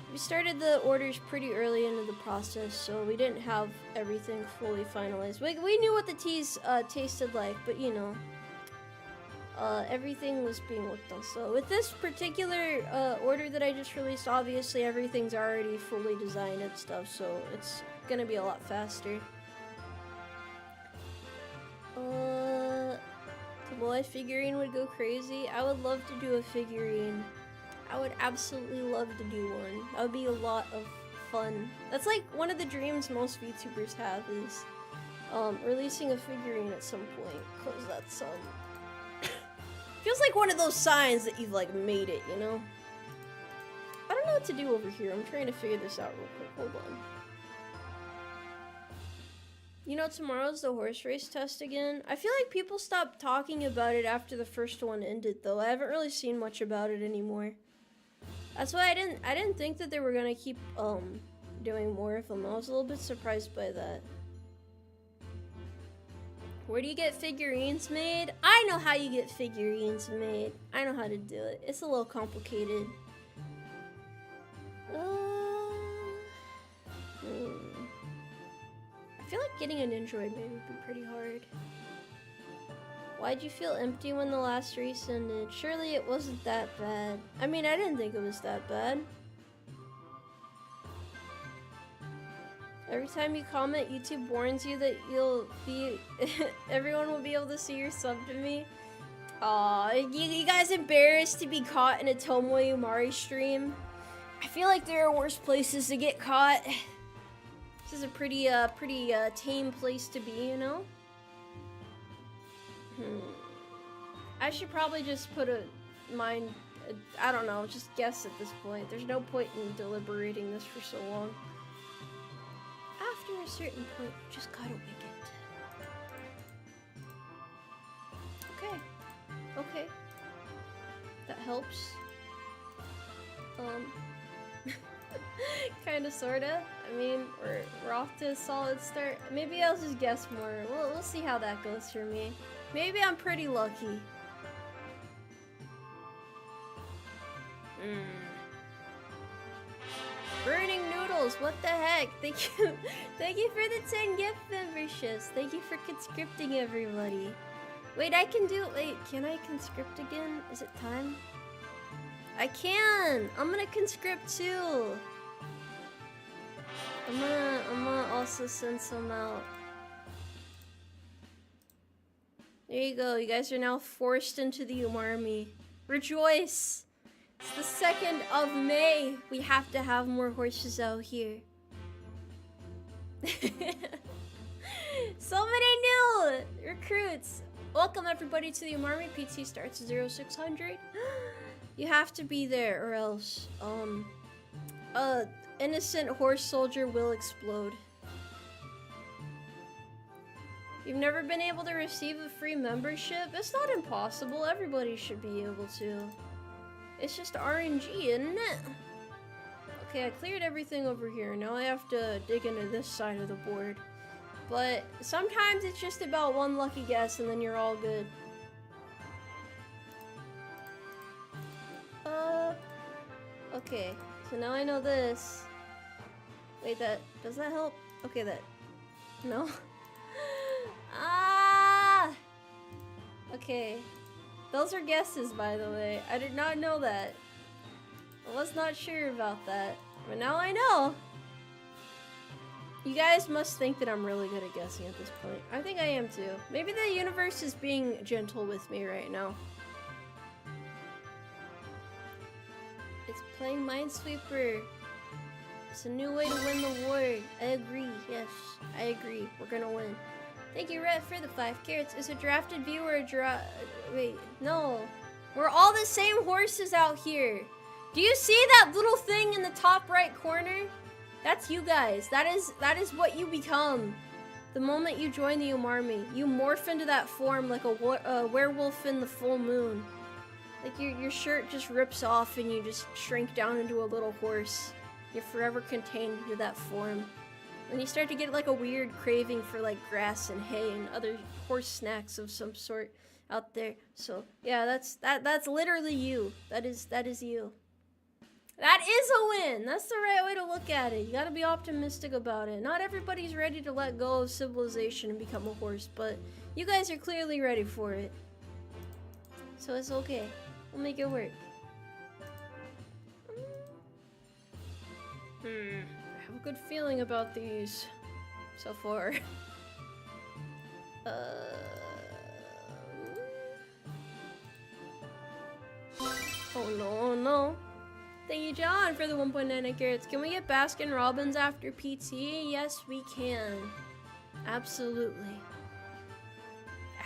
We started the orders pretty early into the process, so we didn't have everything fully finalized. We knew what the teas tasted like, but you know, everything was being worked on. So with this particular order that I just released, obviously everything's already fully designed and stuff, so it's gonna be a lot faster. Tomboy figurine would go crazy. I would love to do a figurine. I would absolutely love to do one. That would be a lot of fun. That's like one of the dreams most VTubers have, is releasing a figurine at some point, cause that's feels like one of those signs that you've like made it, you know? I don't know what to do over here. I'm trying to figure this out real quick. Hold on. You know, tomorrow's the horse race test again. I feel like people stopped talking about it after the first one ended, though. I haven't really seen much about it anymore. That's why I didn't think that they were gonna keep doing more of them. I was a little bit surprised by that. Where do you get figurines made? I know how you get figurines made. I know how to do it. It's a little complicated. I feel like getting an Android maybe would be pretty hard. Why'd you feel empty when the last race ended? Surely it wasn't that bad. I mean, I didn't think it was that bad. Every time you comment, YouTube warns you that you'll be... everyone will be able to see your sub to me. Aw, you guys embarrassed to be caught in a Tomoe Umari stream? I feel like there are worse places to get caught. This is a pretty tame place to be, you know? I should probably just put I don't know, just guess at this point. There's no point in deliberating this for so long. After a certain point, you just gotta wing it. Okay. Okay. That helps. Kinda, sorta. I mean, we're off to a solid start. Maybe I'll just guess more. We'll see how that goes for me. Maybe I'm pretty lucky. Burning noodles, what the heck? Thank you for the 10 gift memberships. Thank you for conscripting everybody. Wait, can I conscript again? Is it time? I can! I'm gonna conscript too. I'm gonna also send some out. There you go, you guys are now forced into the Umarmy. Rejoice! It's the 2nd of May. We have to have more horses out here. So many new recruits. Welcome everybody to the Umarmy. PT starts at 0600. You have to be there or else, innocent horse soldier will explode. You've never been able to receive a free membership? It's not impossible. Everybody should be able to. It's just RNG, isn't it? Okay, I cleared everything over here. Now I have to dig into this side of the board. But sometimes it's just about one lucky guess and then you're all good. Okay. So now I know this. Wait, does that help? Okay, no? Ah! Okay. Those are guesses, by the way. I did not know that. I was not sure about that. But now I know. You guys must think that I'm really good at guessing at this point. I think I am too. Maybe the universe is being gentle with me right now. It's playing Minesweeper. It's a new way to win the war. I agree. Yes, I agree. We're gonna win. Thank you, Rhett, for the 5 carrots. Is a drafted view or a wait, no. We're all the same horses out here. Do you see that little thing in the top right corner? That's you guys. That is what you become. The moment you join the Umarmy, you morph into that form like a werewolf in the full moon. Like your shirt just rips off and you just shrink down into a little horse. You're forever contained into that form. And you start to get like a weird craving for like grass and hay and other horse snacks of some sort out there. So yeah, that's literally you. That is you. That is a win. That's the right way to look at it. You gotta be optimistic about it. Not everybody's ready to let go of civilization and become a horse, but you guys are clearly ready for it. So it's okay. We'll make it work. I have a good feeling about these so far. Oh no, no. Thank you, John, for the 1.99 carrots. Can we get Baskin Robbins after PT? Yes, we can. Absolutely.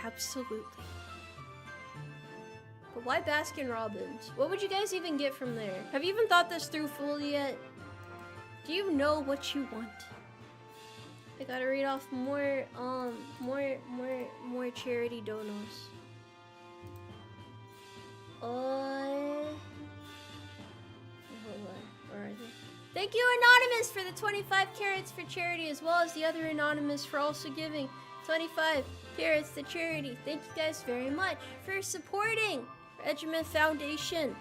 Absolutely. But why Baskin Robbins? What would you guys even get from there? Have you even thought this through fully yet? Do you know what you want? I gotta read off more charity donos. Thank you, Anonymous, for the 25 carrots for charity, as well as the other Anonymous for also giving 25 carrots to charity. Thank you guys very much for supporting Regiment Foundation.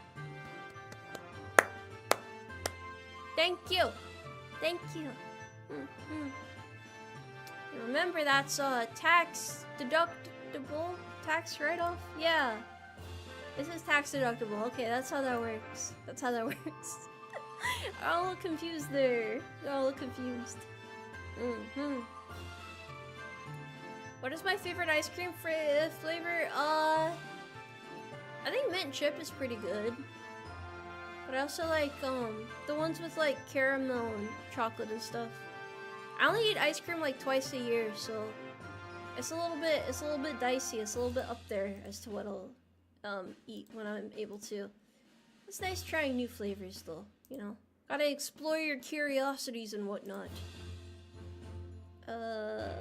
Thank you. Thank you. Remember, that's tax deductible, tax write-off? Yeah. This is tax deductible. Okay, that's how that works. That's how that works. I'm a little confused there. I'm a little confused. What is my favorite ice cream flavor? I think mint chip is pretty good. But I also like the ones with like caramel and chocolate and stuff. I only eat ice cream like twice a year, so it's a little bit dicey. It's a little bit up there as to what I'll eat when I'm able to. It's nice trying new flavors though, you know. Gotta explore your curiosities and whatnot. Okay.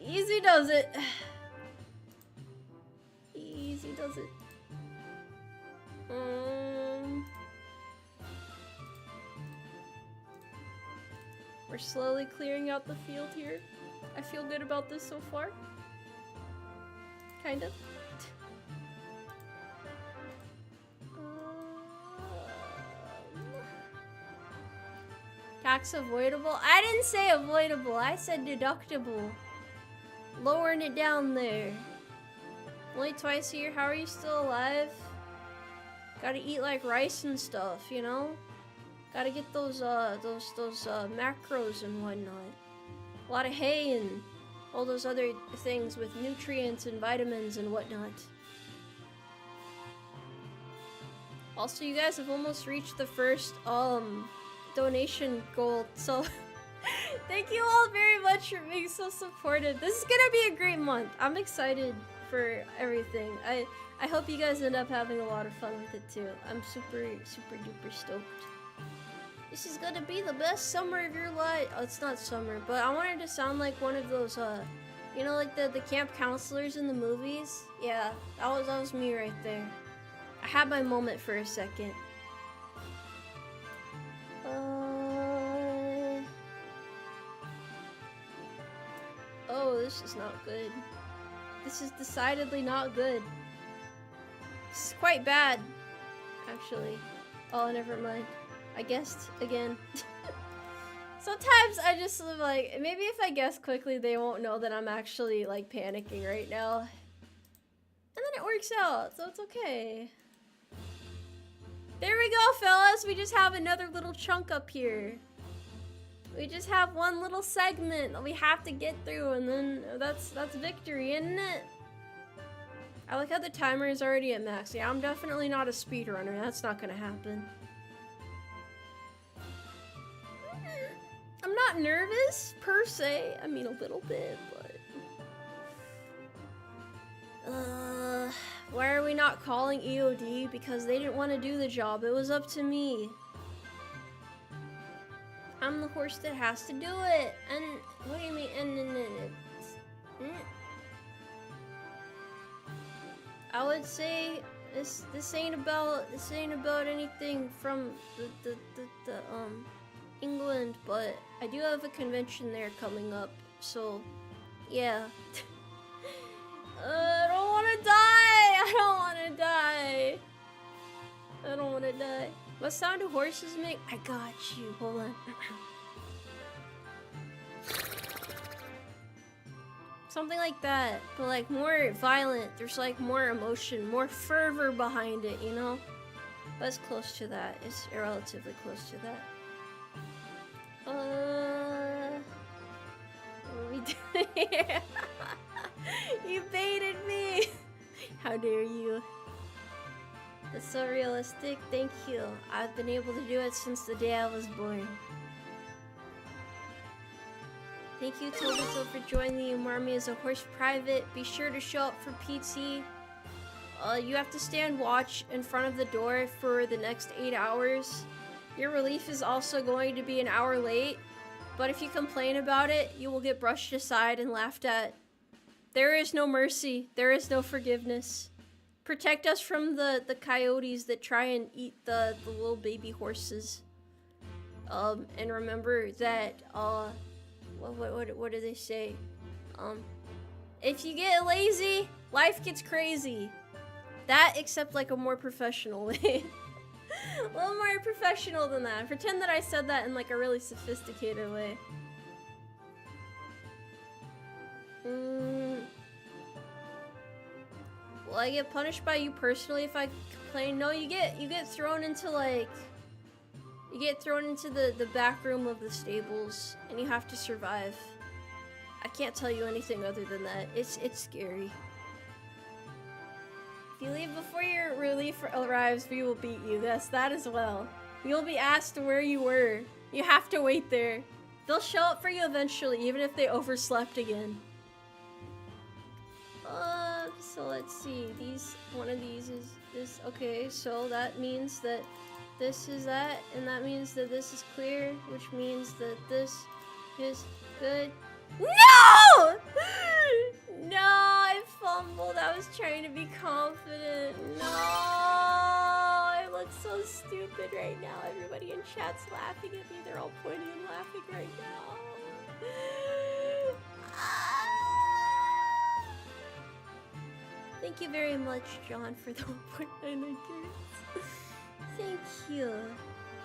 Easy does it. Easy does it. We're slowly clearing out the field here. I feel good about this so far. Kind of. Tax avoidable? I didn't say avoidable, I said deductible. Lowering it down there. Only twice a year, how are you still alive? Gotta eat like rice and stuff, you know? Gotta get those macros and whatnot. A lot of hay and all those other things with nutrients and vitamins and whatnot. Also, you guys have almost reached the first donation goal, so Thank you all very much for being so supportive. This is gonna be a great month. I'm excited for everything. I hope you guys end up having a lot of fun with it too. I'm super duper stoked. This is gonna be the best summer of your life. Oh, it's not summer, but I wanted to sound like one of those you know, like the camp counselors in the movies? Yeah, that was me right there. I had my moment for a second. Oh, this is not good. This is decidedly not good. This is quite bad, actually. Oh, never mind. I guessed again. Sometimes I just live like, maybe if I guess quickly, they won't know that I'm actually like panicking right now. And then it works out, so it's okay. There we go, fellas. We just have another little chunk up here. We just have one little segment that we have to get through, and then that's victory, isn't it? I like how the timer is already at max. Yeah, I'm definitely not a speedrunner. That's not gonna happen. I'm not nervous, per se. I mean, a little bit, but... why are we not calling EOD? Because they didn't want to do the job. It was up to me. I'm the horse that has to do it. And, what do you mean? I would say this ain't about anything from the England, but I do have a convention there coming up, so yeah. I don't want to die. I don't want to die. I don't want to die. What sound do horses make? I got you. Hold on. Something like that, but like more violent. There's like more emotion, more fervor behind it, you know? But it's close to that. It's relatively close to that. What are we doing here? You baited me! How dare you? That's so realistic. Thank you. I've been able to do it since the day I was born. Thank you, Tobito, for joining the Umarmy as a horse private. Be sure to show up for PT. You have to stand watch in front of the door for the next 8 hours. Your relief is also going to be an hour late, but if you complain about it, you will get brushed aside and laughed at. There is no mercy. There is no forgiveness. Protect us from the coyotes that try and eat the little baby horses. And remember that, what do they say? If you get lazy, life gets crazy. That, except like a more professional way. A little more professional than that. Pretend that I said that in like a really sophisticated way. Will I get punished by you personally if I complain? No, you get thrown into like... You get thrown into the back room of the stables, and you have to survive. I can't tell you anything other than that. It's scary. If you leave before your relief arrives, we will beat you. Yes, that as well. You'll be asked where you were. You have to wait there. They'll show up for you eventually, even if they overslept again. So let's see. One of these is this. Okay, so that means that this is that, and that means that this is clear, which means that this is good. No! No, I fumbled. I was trying to be confident. No, I look so stupid right now. Everybody in chat's laughing at me. They're all pointing and laughing right now. Thank you very much, John, for the 1.9 acres. Thank you.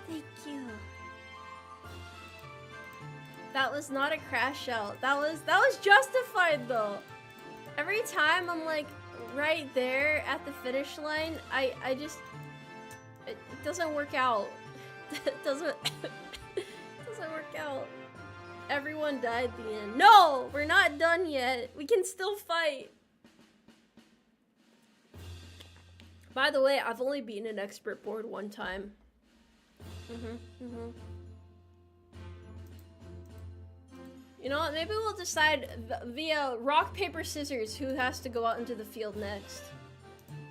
Thank you. That was not a crash out. That was justified though. Every time I'm like right there at the finish line, it doesn't work out. It doesn't work out. Everyone died at the end. No, we're not done yet. We can still fight. By the way, I've only beaten an expert board one time. You know what? Maybe we'll decide via rock, paper, scissors who has to go out into the field next.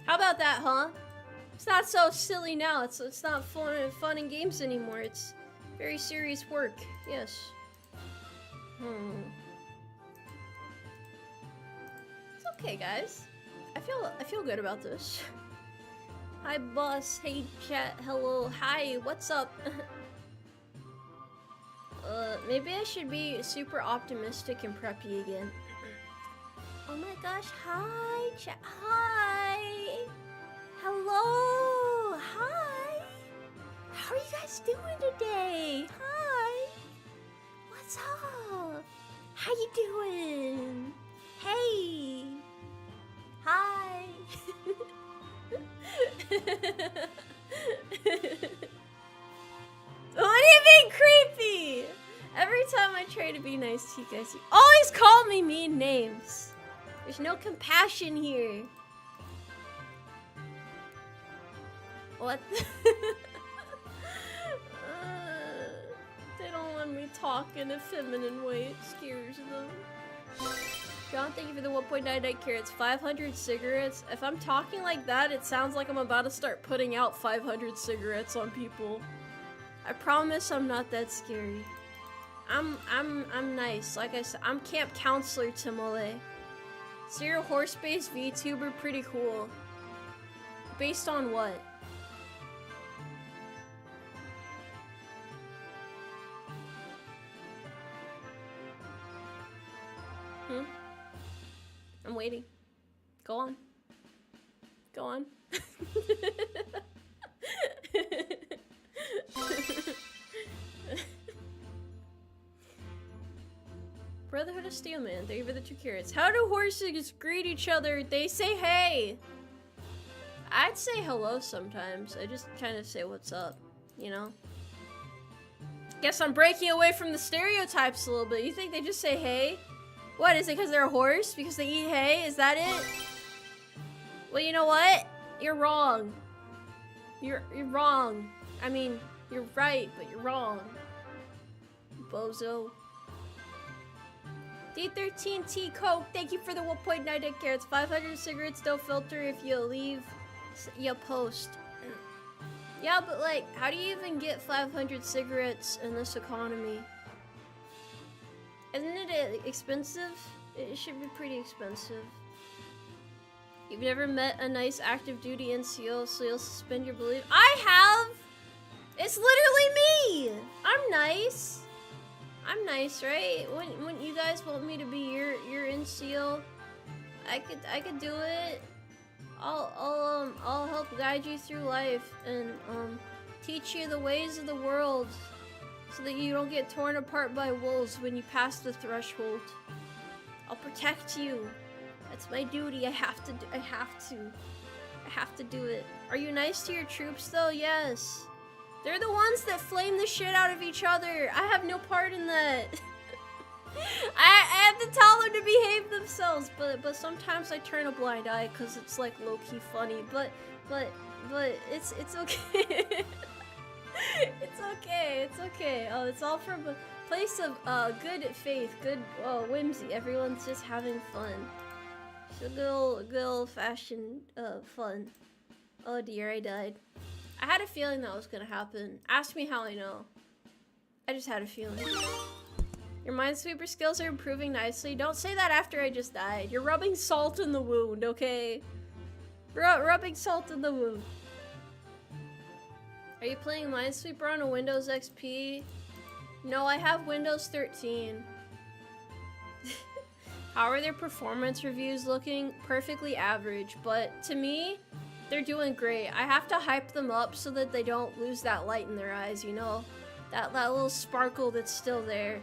How about that, huh? It's not so silly now. It's not fun and games anymore. It's very serious work. Yes. It's okay, guys. I feel good about this. Hi, boss. Hey, chat. Hello. Hi. What's up? Maybe I should be super optimistic and preppy again. Oh my gosh. Hi, chat. Hi. Hello. Hi. How are you guys doing today? Hi. What's up? How you doing? Hey. Hi. What do you mean creepy? Every time I try to be nice to you guys, you always call me mean names. There's no compassion here. What? They don't want me talk in a feminine way. It scares them. John, thank you for the 1.99 carats. 500 cigarettes. If I'm talking like that, it sounds like I'm about to start putting out 500 cigarettes on people. I promise I'm not that scary. I'm nice. Like I said, I'm camp counselor Tomoe. So you're a horse-based VTuber, pretty cool. Based on what? I'm waiting. Go on. Go on. Brotherhood of Steelman, thank you for the 2 carrots. How do horses greet each other? They say hey. I'd say hello sometimes. I just kind of say what's up, you know? Guess I'm breaking away from the stereotypes a little bit. You think they just say hey? What, is it because they're a horse? Because they eat hay? Is that it? Well, you know what? You're wrong. You're wrong. I mean, you're right, but you're wrong. Bozo. D13T Coke, thank you for the 1.98 carats. 500 cigarettes, no filter if you leave your post. Yeah, but like, how do you even get 500 cigarettes in this economy? Isn't it expensive? It should be pretty expensive. You've never met a nice active duty NCO, so you'll suspend your belief. I have! It's literally me! I'm nice. I'm nice, right? When you guys want me to be your NCO, I could do it. I'll help guide you through life and teach you the ways of the world, so that you don't get torn apart by wolves when you pass the threshold. I'll protect you. That's my duty. I have to do it. Are you nice to your troops though? Yes. They're the ones that flame the shit out of each other. I have no part in that. I have to tell them to behave themselves, but sometimes I turn a blind eye because it's like low-key funny. But it's okay. It's okay. Oh, it's all from a place of good faith, good whimsy. Everyone's just having fun. So good old-fashioned fun. Oh dear, I died. I had a feeling that was gonna happen. Ask me how I know. I just had a feeling. Your Minesweeper skills are improving nicely. Don't say that after I just died. You're rubbing salt in the wound, okay? Rubbing salt in the wound. Are you playing Minesweeper on a Windows XP? No, I have Windows 13. How are their performance reviews looking? Perfectly average, but to me, they're doing great. I have to hype them up so that they don't lose that light in their eyes, you know? That little sparkle that's still there.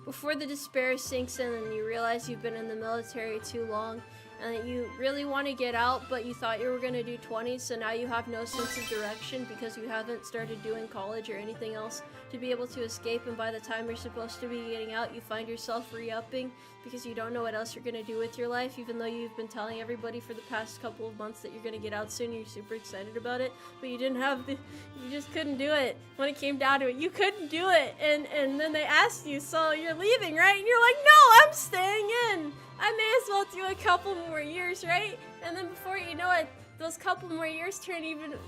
Before the despair sinks in and you realize you've been in the military too long. and that you really want to get out, but you thought you were going to do 20, so now you have no sense of direction because you haven't started doing college or anything else to be able to escape, and by the time you're supposed to be getting out, you find yourself re-upping because you don't know what else you're going to do with your life, even though you've been telling everybody for the past couple of months that you're going to get out soon. You're super excited about it, but you didn't have the, you just couldn't do it. When it came down to it, you couldn't do it, and then they asked you, so you're leaving, right? And you're like, no, I'm staying in. I may as well do a couple more years, right? And then before you know it, those couple more years turn into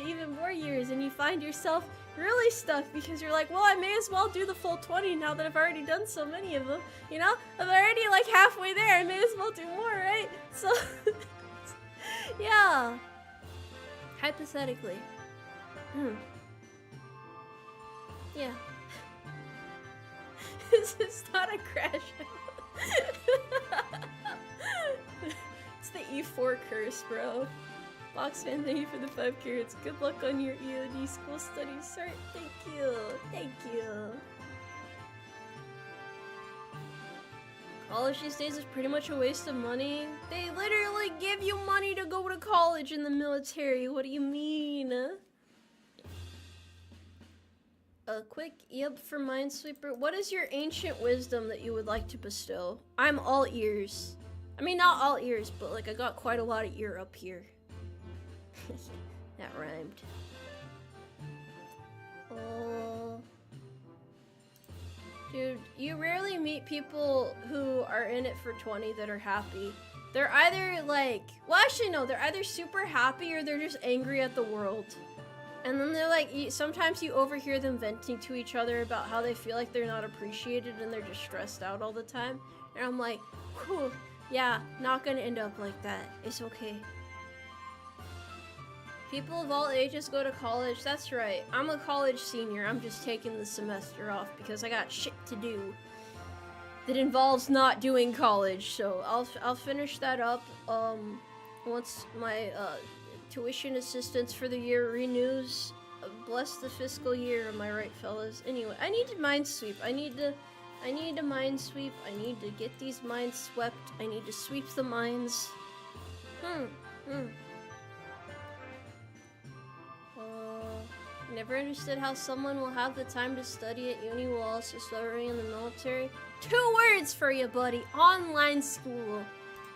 even more years, and you find yourself really stuck because you're like, well, I may as well do the full 20 now that I've already done so many of them, you know? I'm already like halfway there, I may as well do more, right? So, yeah. Hypothetically. Yeah. This is not a crash out. It's the E4 curse, bro. Boxman, thank you for the 5 carrots. Good luck on your EOD school studies, sir. Thank you. Thank you. College these days is pretty much a waste of money. They literally give you money to go to college in the military. What do you mean? A quick yep for Minesweeper. What is your ancient wisdom that you would like to bestow? I'm all ears. I mean, not all ears, but like I got quite a lot of ear up here. That rhymed. Oh. Dude, you rarely meet people who are in it for 20 that are happy. They're either like, well actually no, they're either super happy or they're just angry at the world. And then they're like, sometimes you overhear them venting to each other about how they feel like they're not appreciated and they're just stressed out all the time. And I'm like, whew, yeah, not gonna end up like that. It's okay. People of all ages go to college. That's right. I'm a college senior. I'm just taking the semester off because I got shit to do that involves not doing college. So I'll finish that up once my tuition assistance for the year renews. Bless the fiscal year, am I right, fellas? Anyway, I need to minesweep. I need to minesweep. I need to get these mines swept. I need to sweep the mines. Never understood how someone will have the time to study at uni while also serving in the military. 2 words for you, buddy. Online school.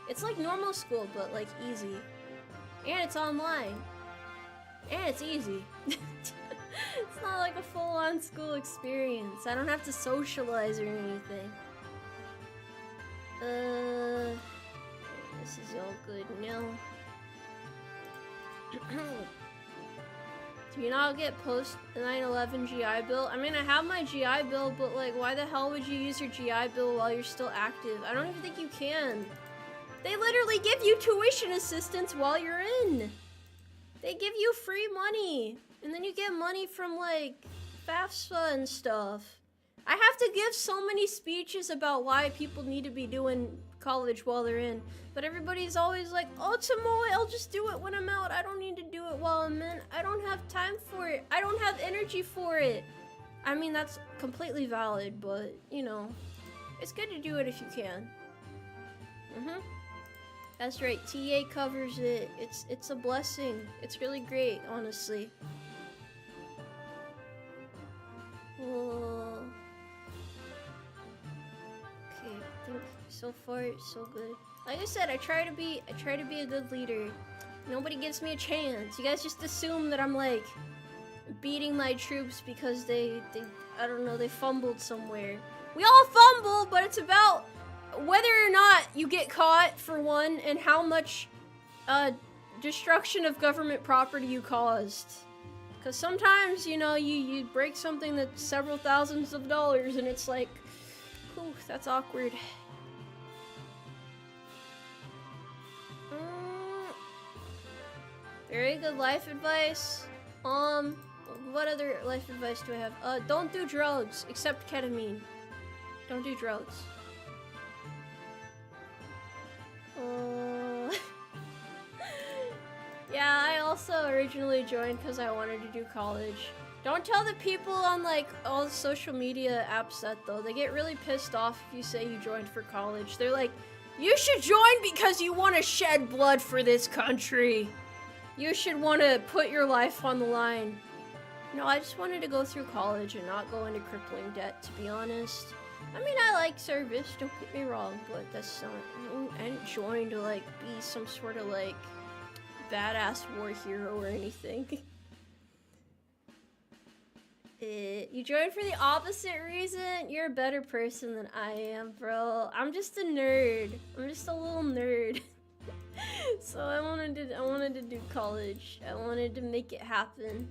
It's like normal school, but like easy. And it's online. And it's easy. It's not like a full-on school experience. I don't have to socialize or anything. This is all good now. Do you not get post 9/11 GI Bill? I mean, I have my GI Bill, but like, why the hell would you use your GI Bill while you're still active? I don't even think you can. They literally give you tuition assistance while you're in. They give you free money. And then you get money from like FAFSA and stuff. I have to give so many speeches about why people need to be doing college while they're in. But everybody's always like, oh, Tomoe, I'll just do it when I'm out. I don't need to do it while I'm in. I don't have time for it. I don't have energy for it. I mean, that's completely valid, but, you know, it's good to do it if you can. That's right, TA covers it. It's a blessing. It's really great, honestly. Oh. Okay, I think so far it's so good. Like I said, I try to be a good leader. Nobody gives me a chance. You guys just assume that I'm like beating my troops because they I don't know, they fumbled somewhere. We all fumble, but it's about whether or not you get caught, for one, and how much destruction of government property you caused. Because sometimes, you know, you break something that's several thousands of dollars and it's like, whew, that's awkward. Very good life advice. What other life advice do I have? Don't do drugs, except ketamine. Don't do drugs. Yeah, I also originally joined because I wanted to do college. Don't tell the people on like all the social media apps that though. They get really pissed off if you say you joined for college. They're like, You should join because you want to shed blood for this country. You should want to put your life on the line. No, I just wanted to go through college and not go into crippling debt, to be honest. I mean, I like service, don't get me wrong, but that's not... I didn't join to, like, be some sort of, like, badass war hero or anything. You joined for the opposite reason? You're a better person than I am, bro. I'm just a nerd. I'm just a little nerd. So I wanted to do college. I wanted to make it happen.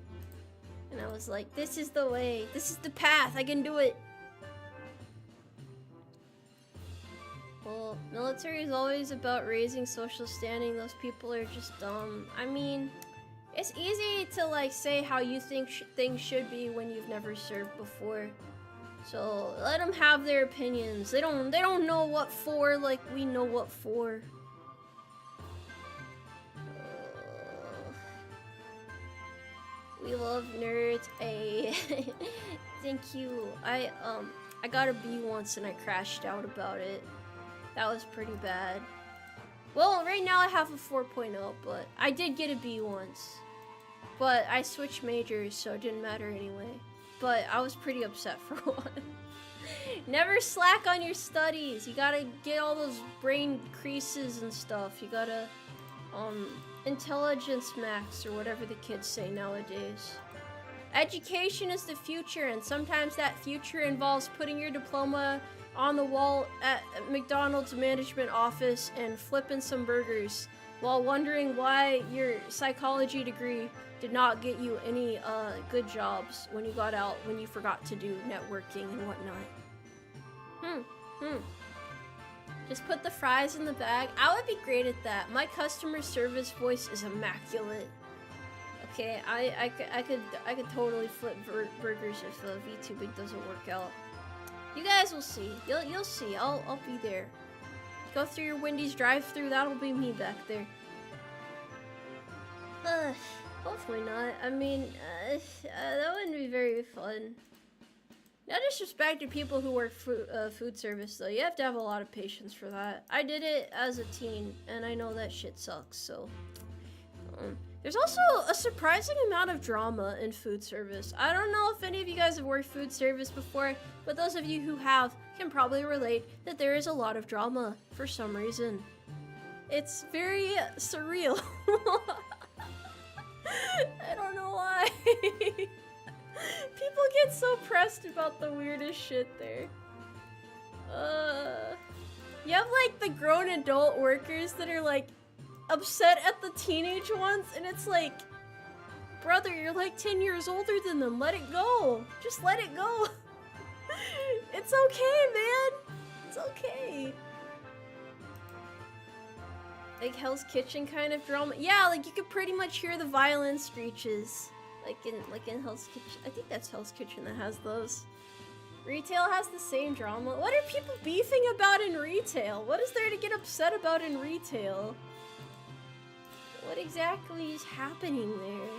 And I was like, this is the way. This is the path. I can do it. Well, military is always about raising social standing. Those people are just dumb. I mean, it's easy to like say how you think things should be when you've never served before. So let them have their opinions. They don't know what for like we know what for. We love nerds. Hey, thank you. I got a B once and I crashed out about it. That was pretty bad. Well, right now I have a 4.0, but I did get a B once. But I switched majors, so it didn't matter anyway. But I was pretty upset for a while. Never slack on your studies. You gotta get all those brain creases and stuff. You gotta, intelligence max or whatever the kids say nowadays. Education is the future, and sometimes that future involves putting your diploma on the wall at McDonald's management office and flipping some burgers while wondering why your psychology degree did not get you any good jobs when you got out, when you forgot to do networking and whatnot. Just put the fries in the bag. I would be great at that. My customer service voice is immaculate. Okay, I could totally flip burgers if VTuber doesn't work out. You guys will see. You'll see. I'll be there. Go through your Wendy's drive-thru. That'll be me back there. Hopefully not. I mean, that wouldn't be very fun. No disrespect to people who work food service, though. You have to have a lot of patience for that. I did it as a teen, and I know that shit sucks, so... There's also a surprising amount of drama in food service. I don't know if any of you guys have worked food service before, but those of you who have can probably relate that there is a lot of drama for some reason. It's very surreal. I don't know why. People get so pressed about the weirdest shit there. You have like the grown adult workers that are like upset at the teenage ones, and it's like, brother, you're like 10 years older than them. Let it go. Just let it go. It's okay, man. It's okay. Like Hell's Kitchen kind of drama. Yeah, like you could pretty much hear the violin screeches. Like in Hell's Kitchen. I think that's Hell's Kitchen that has those. Retail has the same drama. What are people beefing about in retail? What is there to get upset about in retail? What exactly is happening there?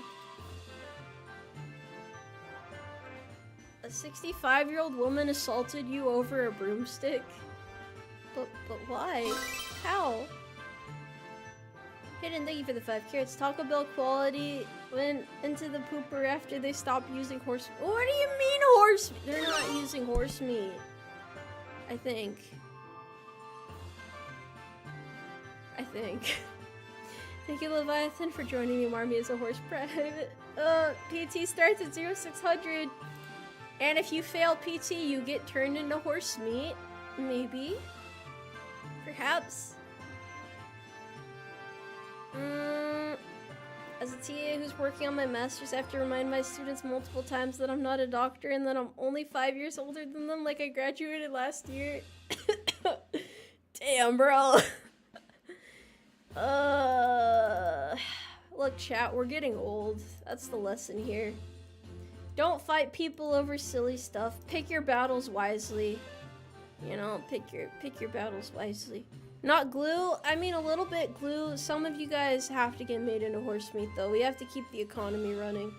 A 65-year-old woman assaulted you over a broomstick? But why? How? Hidden, thank you for the 5 carrots. Taco Bell quality went into the pooper after they stopped using horse meat. What do you mean horse meat? They're not using horse meat. I think. Thank you, Leviathan, for joining Umarmy as a horse private. PT starts at 0600. And if you fail PT, you get turned into horse meat. Maybe. Perhaps. As a TA who's working on my master's, I have to remind my students multiple times that I'm not a doctor and that I'm only 5 years older than them, like I graduated last year. Damn, bro. Look, chat, we're getting old. That's the lesson here. Don't fight people over silly stuff. Pick your battles wisely. You know, pick your battles wisely. Not glue. I mean, a little bit glue. Some of you guys have to get made into horse meat, though. We have to keep the economy running.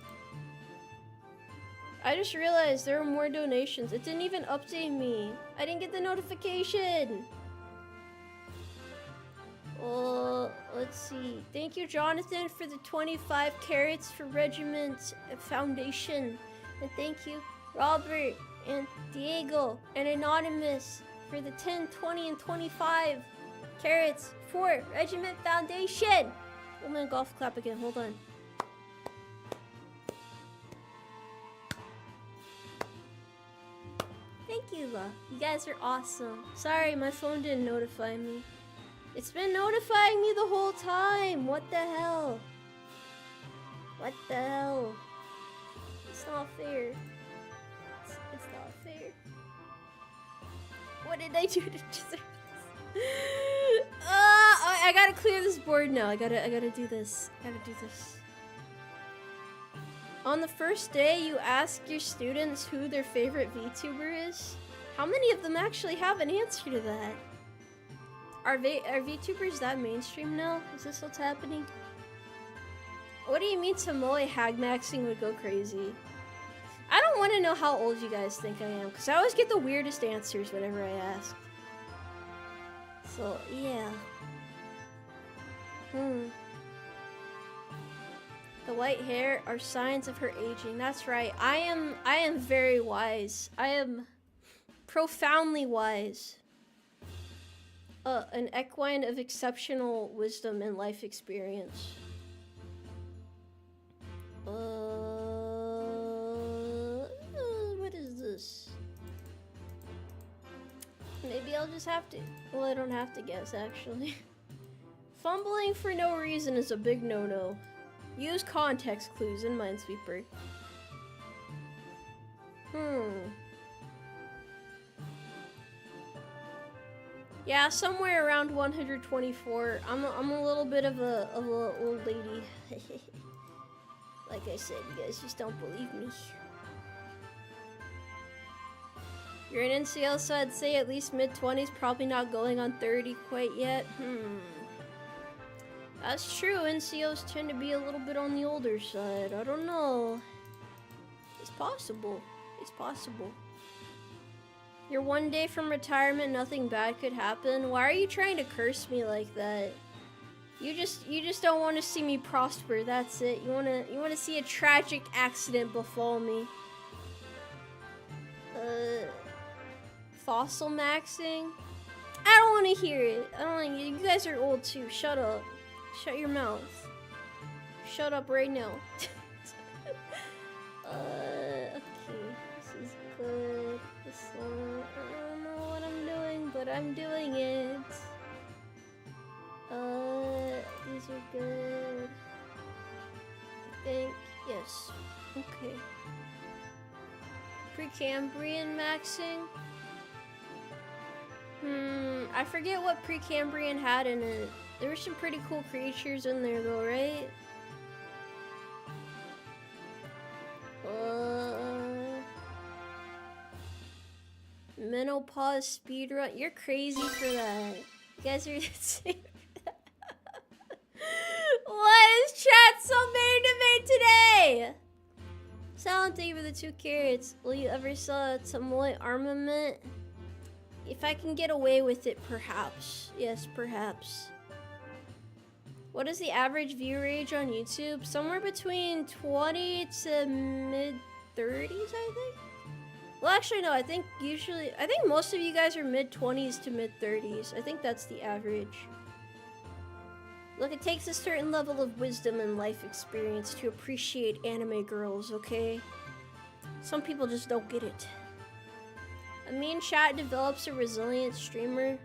I just realized there were more donations. It didn't even update me. I didn't get the notification. Let's see. Thank you, Jonathan, for the 25 carats for Regiment Foundation. And thank you, Robert and Diego and Anonymous for the 10, 20, and 25 carats for Regiment Foundation. I'm gonna golf clap again. Hold on. Thank you, La. You guys are awesome. Sorry, my phone didn't notify me. It's been notifying me the whole time. What the hell? What the hell? It's not fair. It's not fair. What did I do to deserve this? I gotta clear this board now. I gotta do this. On the first day, you ask your students who their favorite VTuber is. How many of them actually have an answer to that? Are VTubers that mainstream now? Is this what's happening? What do you mean Tomoe hagmaxing would go crazy? I don't want to know how old you guys think I am, because I always get the weirdest answers whenever I ask. So, yeah. The white hair are signs of her aging. That's right. I am very wise. I am profoundly wise. An equine of exceptional wisdom and life experience. What is this? Maybe I'll just have to. Well, I don't have to guess, actually. Fumbling for no reason is a big no-no. Use context clues in Minesweeper. Yeah, somewhere around 124. I'm a little bit of a old lady. Like I said, you guys just don't believe me. You're an NCL, so I'd say at least mid-20s, probably not going on 30 quite yet. That's true, NCOs tend to be a little bit on the older side. I don't know. It's possible. It's possible. You're one day from retirement, nothing bad could happen. Why are you trying to curse me like that? You just don't want to see me prosper, that's it. You wanna see a tragic accident befall me. Fossil maxing? I don't want to hear it. I don't want. You guys are old too. Shut up. Shut your mouth. Shut up right now. Okay. This is good. This one, I don't know what I'm doing, but I'm doing it. These are good. I think, yes. Okay. Precambrian maxing? I forget what Precambrian had in it. There were some pretty cool creatures in there though, right? Menopause speedrun. You're crazy for that. You guys are insane. What is chat so made today? Silent, thank you for the 2 carrots. Will you ever sell a Tomoe armament? If I can get away with it, perhaps. Yes, perhaps. What is the average view range on YouTube? Somewhere between 20 to mid-30s, I think? Well, actually, no, I think most of you guys are mid-20s to mid-30s. I think that's the average. Look, it takes a certain level of wisdom and life experience to appreciate anime girls, okay? Some people just don't get it. A mean chat develops a resilient streamer.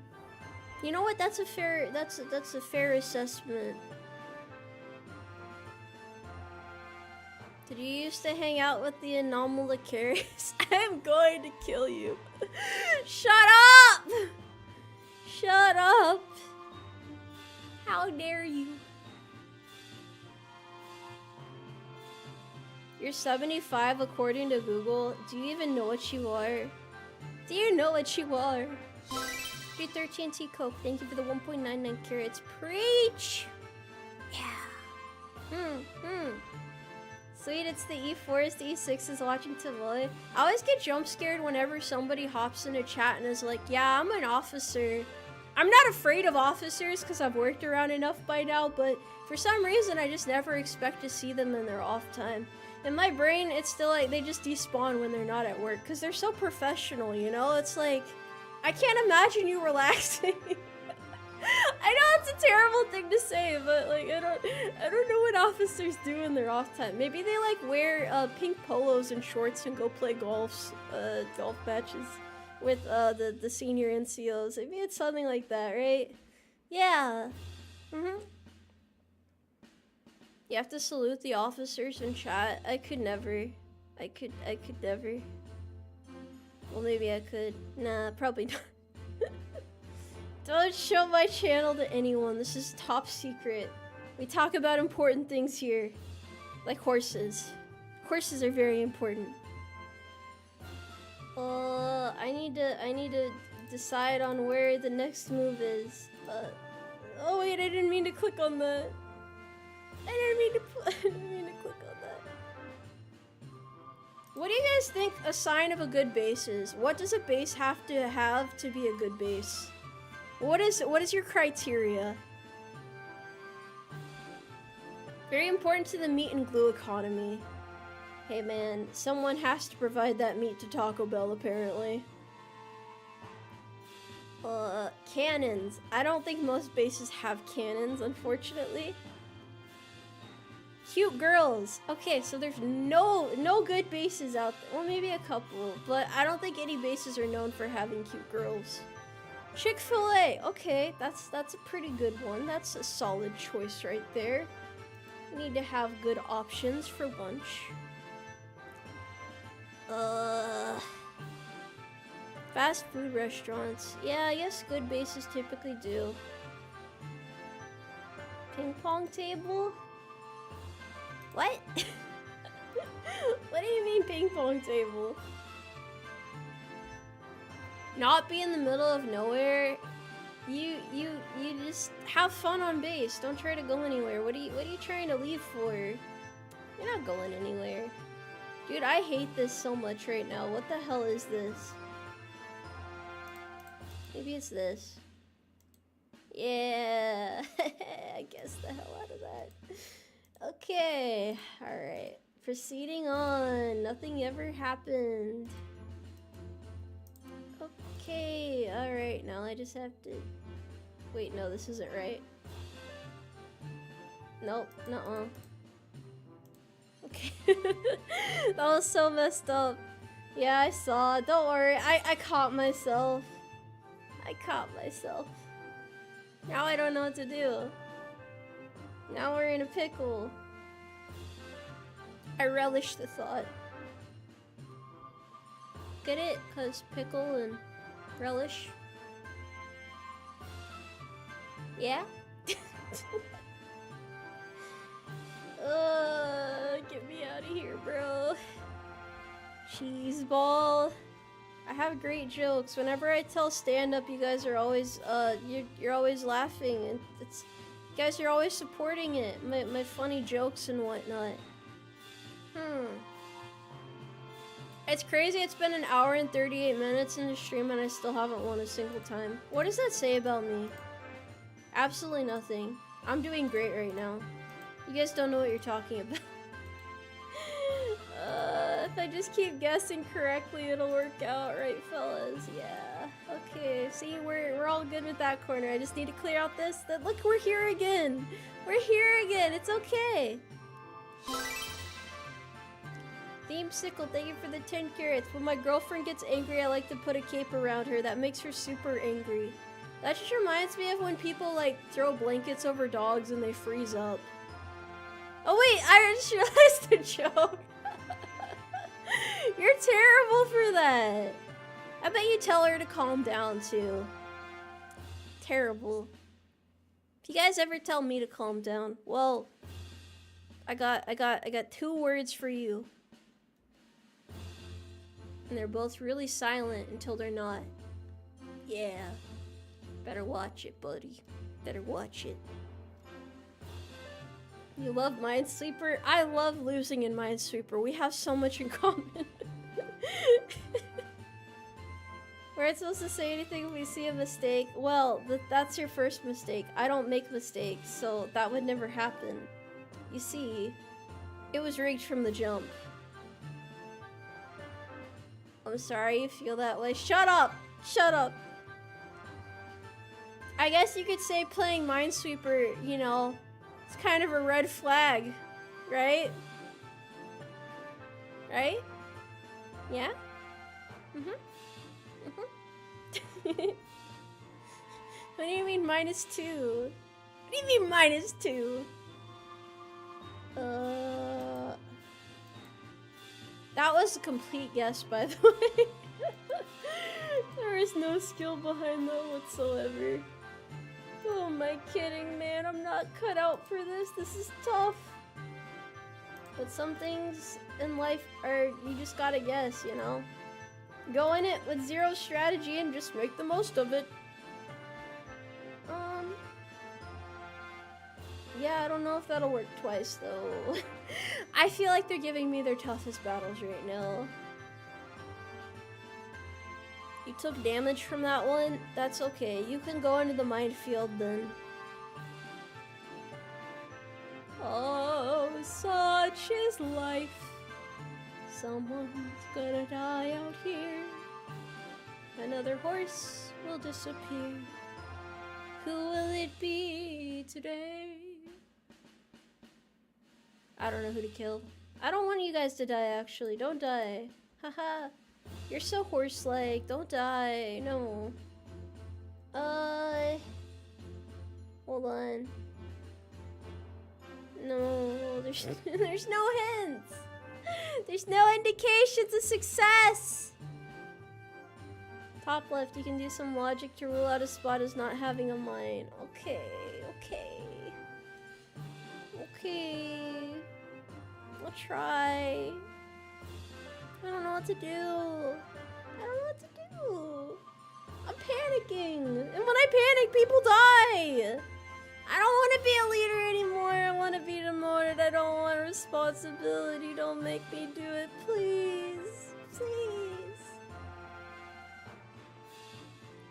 You know what? That's a fair assessment. Did you used to hang out with the Anomalicaris? I'm going to kill you. Shut up! Shut up! How dare you? You're 75 according to Google. Do you even know what you are? Do you know what you are? 313 T Coke, thank you for the 1.99 carats. Preach! Yeah. Sweet, it's the E4s, the E6s watching Tomoe. I always get jump scared whenever somebody hops in a chat and is like, yeah, I'm an officer. I'm not afraid of officers because I've worked around enough by now, but for some reason I just never expect to see them in their off time. In my brain, it's still like they just despawn when they're not at work because they're so professional, you know? It's like, I can't imagine you relaxing. I know it's a terrible thing to say, but like I don't know what officers do in their off time. Maybe they like wear pink polos and shorts and go play golf matches with the senior NCOs. Maybe it's something like that, right? Yeah. You have to salute the officers in chat. I could never. I could never. Well, maybe I could. Nah, probably not. Don't show my channel to anyone. This is top secret. We talk about important things here. Like horses. Horses are very important. I need to decide on where the next move is. Oh wait, I didn't mean to click on that. I didn't mean to click on that. What do you guys think a sign of a good base is? What does a base have to be a good base? What is your criteria? Very important to the meat and glue economy. Hey man, someone has to provide that meat to Taco Bell apparently. Cannons. I don't think most bases have cannons, unfortunately. Cute girls. Okay, so there's no good bases out there. Well, maybe a couple, but I don't think any bases are known for having cute girls. Chick-fil-A. Okay, that's a pretty good one. That's a solid choice right there. We need to have good options for lunch. Fast food restaurants. Yeah, I guess good bases typically do. Ping pong table? What? What do you mean ping pong table? Not be in the middle of nowhere. You just have fun on base. Don't try to go anywhere. What are you trying to leave for? You're not going anywhere. Dude, I hate this so much right now. What the hell is this? Maybe it's this. Yeah. I guess the hell out of that. Okay. Alright. Proceeding on. Nothing ever happened. Okay. Alright. Now I just have to... Wait, no, this isn't right. Nope. Nuh-uh. Okay. That was so messed up. Yeah, I saw. Don't worry. I caught myself. I caught myself. Now I don't know what to do. Now we're in a pickle. I relish the thought. Get it? 'Cause pickle and relish. Yeah? Get me out of here, bro. Cheese ball. I have great jokes. Whenever I tell stand-up, you guys are always, you're always laughing, and it's, you guys are always supporting it. My funny jokes and whatnot. It's crazy. It's been an hour and 38 minutes in the stream, and I still haven't won a single time. What does that say about me? Absolutely nothing. I'm doing great right now. You guys don't know what you're talking about. If I just keep guessing correctly, it'll work out, right, fellas? Yeah. Okay. See, we're all good with that corner. I just need to clear out this. Look, we're here again. We're here again. It's okay. Theme Sickle, thank you for the 10 carrots. When my girlfriend gets angry, I like to put a cape around her. That makes her super angry. That just reminds me of when people, like, throw blankets over dogs and they freeze up. Oh wait, I just realized the joke. You're terrible for that. I bet you tell her to calm down too. Terrible. If you guys ever tell me to calm down, well, I got 2 words for you. And they're both really silent until they're not. Yeah. Better watch it, buddy. Better watch it. You love Minesweeper? I love losing in Minesweeper. We have so much in common. We're not supposed to say anything if we see a mistake. Well, that's your first mistake. I don't make mistakes, so that would never happen. You see, it was rigged from the jump. I'm sorry you feel that way. Shut up! Shut up! I guess you could say playing Minesweeper, you know, it's kind of a red flag, right? Right? Yeah? Mm-hmm. Mm-hmm. What do you mean -2? What do you mean -2? That was a complete guess, by the way. There is no skill behind that whatsoever. Who am I kidding, man? I'm not cut out for this. This is tough. But some things in life are, you just gotta guess, you know? Go in it with zero strategy and just make the most of it. Yeah, I don't know if that'll work twice, though. I feel like they're giving me their toughest battles right now. You took damage from that one? That's okay. You can go into the minefield then. Oh, such is life. Someone's gonna die out here. Another horse will disappear. Who will it be today? I don't know who to kill. I don't want you guys to die, actually. Don't die. Haha. You're so horse-like. Don't die. No. Hold on. No, there's no hints. There's no indications of success. Top left, you can do some logic to rule out a spot as not having a mine. Okay, okay. Okay. I'll try. I don't know what to do. I don't know what to do. I'm panicking. And when I panic, people die. I don't want to be a leader anymore. I want to be demoted. I don't want responsibility. Don't make me do it, please. Please.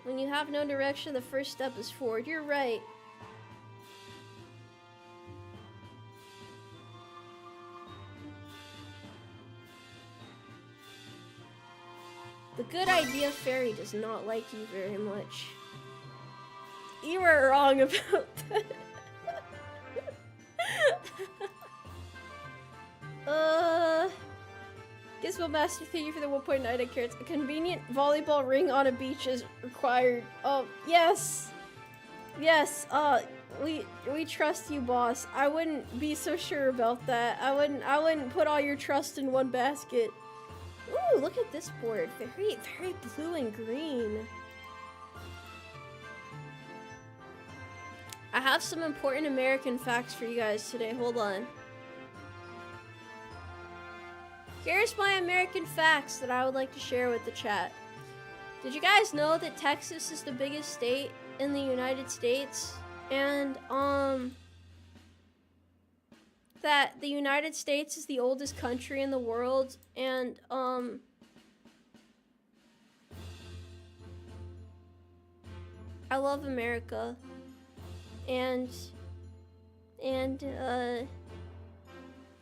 When you have no direction, the first step is forward. You're right. The good idea fairy does not like you very much. You were wrong about that. Gizmo Master, thank you for the 1.9 carrots. A convenient volleyball ring on a beach is required. Oh, yes. Yes, we trust you, boss. I wouldn't be so sure about that. I wouldn't put all your trust in one basket. Ooh, look at this board. Very, very blue and green. I have some important American facts for you guys today. Hold on. Here's my American facts that I would like to share with the chat. Did you guys know that Texas is the biggest state in the United States? And, that the United States is the oldest country in the world, and I love America, and I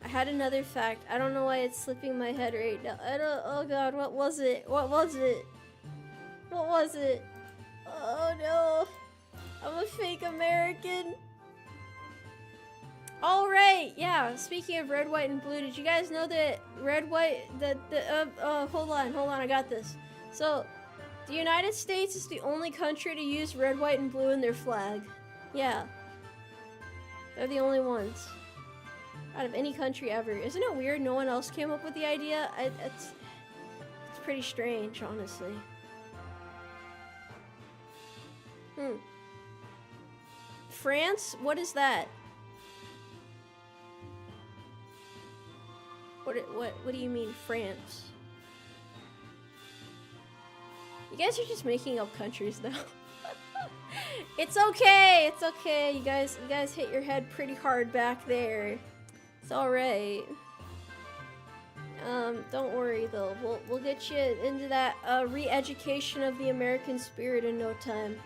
had another fact. I don't know why it's slipping my head right now. Oh god, what was it? What was it? What was it? Oh no, I'm a fake American. All right, yeah, speaking of red, white, and blue, did you guys know that red, white, hold on, I got this. So, the United States is the only country to use red, white, and blue in their flag. Yeah. They're the only ones. Out of any country ever. Isn't it weird no one else came up with the idea? It's pretty strange, honestly. France? What is that? What do you mean, France? You guys are just making up countries now. It's okay, it's okay. You guys hit your head pretty hard back there. It's alright. Don't worry though. We'll get you into that re-education of the American spirit in no time.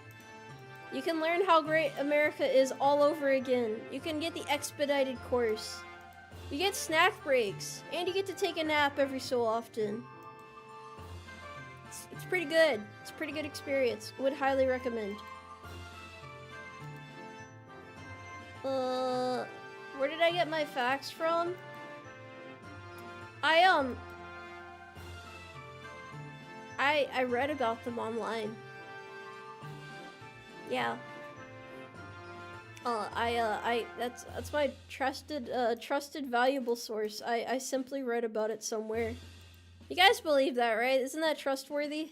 You can learn how great America is all over again. You can get the expedited course. You get snack breaks, and you get to take a nap every so often. It's pretty good. It's a pretty good experience. Would highly recommend. Where did I get my facts from? I read about them online. Yeah. That's my trusted valuable source. I simply read about it somewhere. You guys believe that, right? Isn't that trustworthy?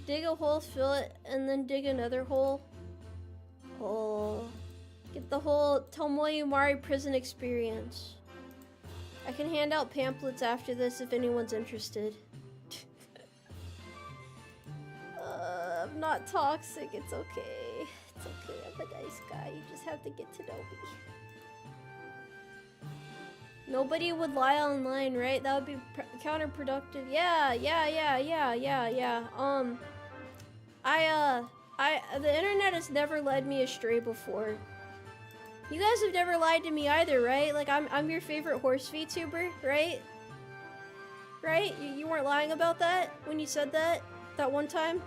Dig a hole, fill it, and then dig another hole. Oh. Get the whole Tomoe Umari prison experience. I can hand out pamphlets after this if anyone's interested. I'm not toxic, it's okay. It's okay, I'm a nice guy. You just have to get to know me. Nobody would lie online, right? That would be counterproductive. Yeah. The internet has never led me astray before. You guys have never lied to me either, right? Like, I'm your favorite horse VTuber, right? Right? You weren't lying about that when you said that one time?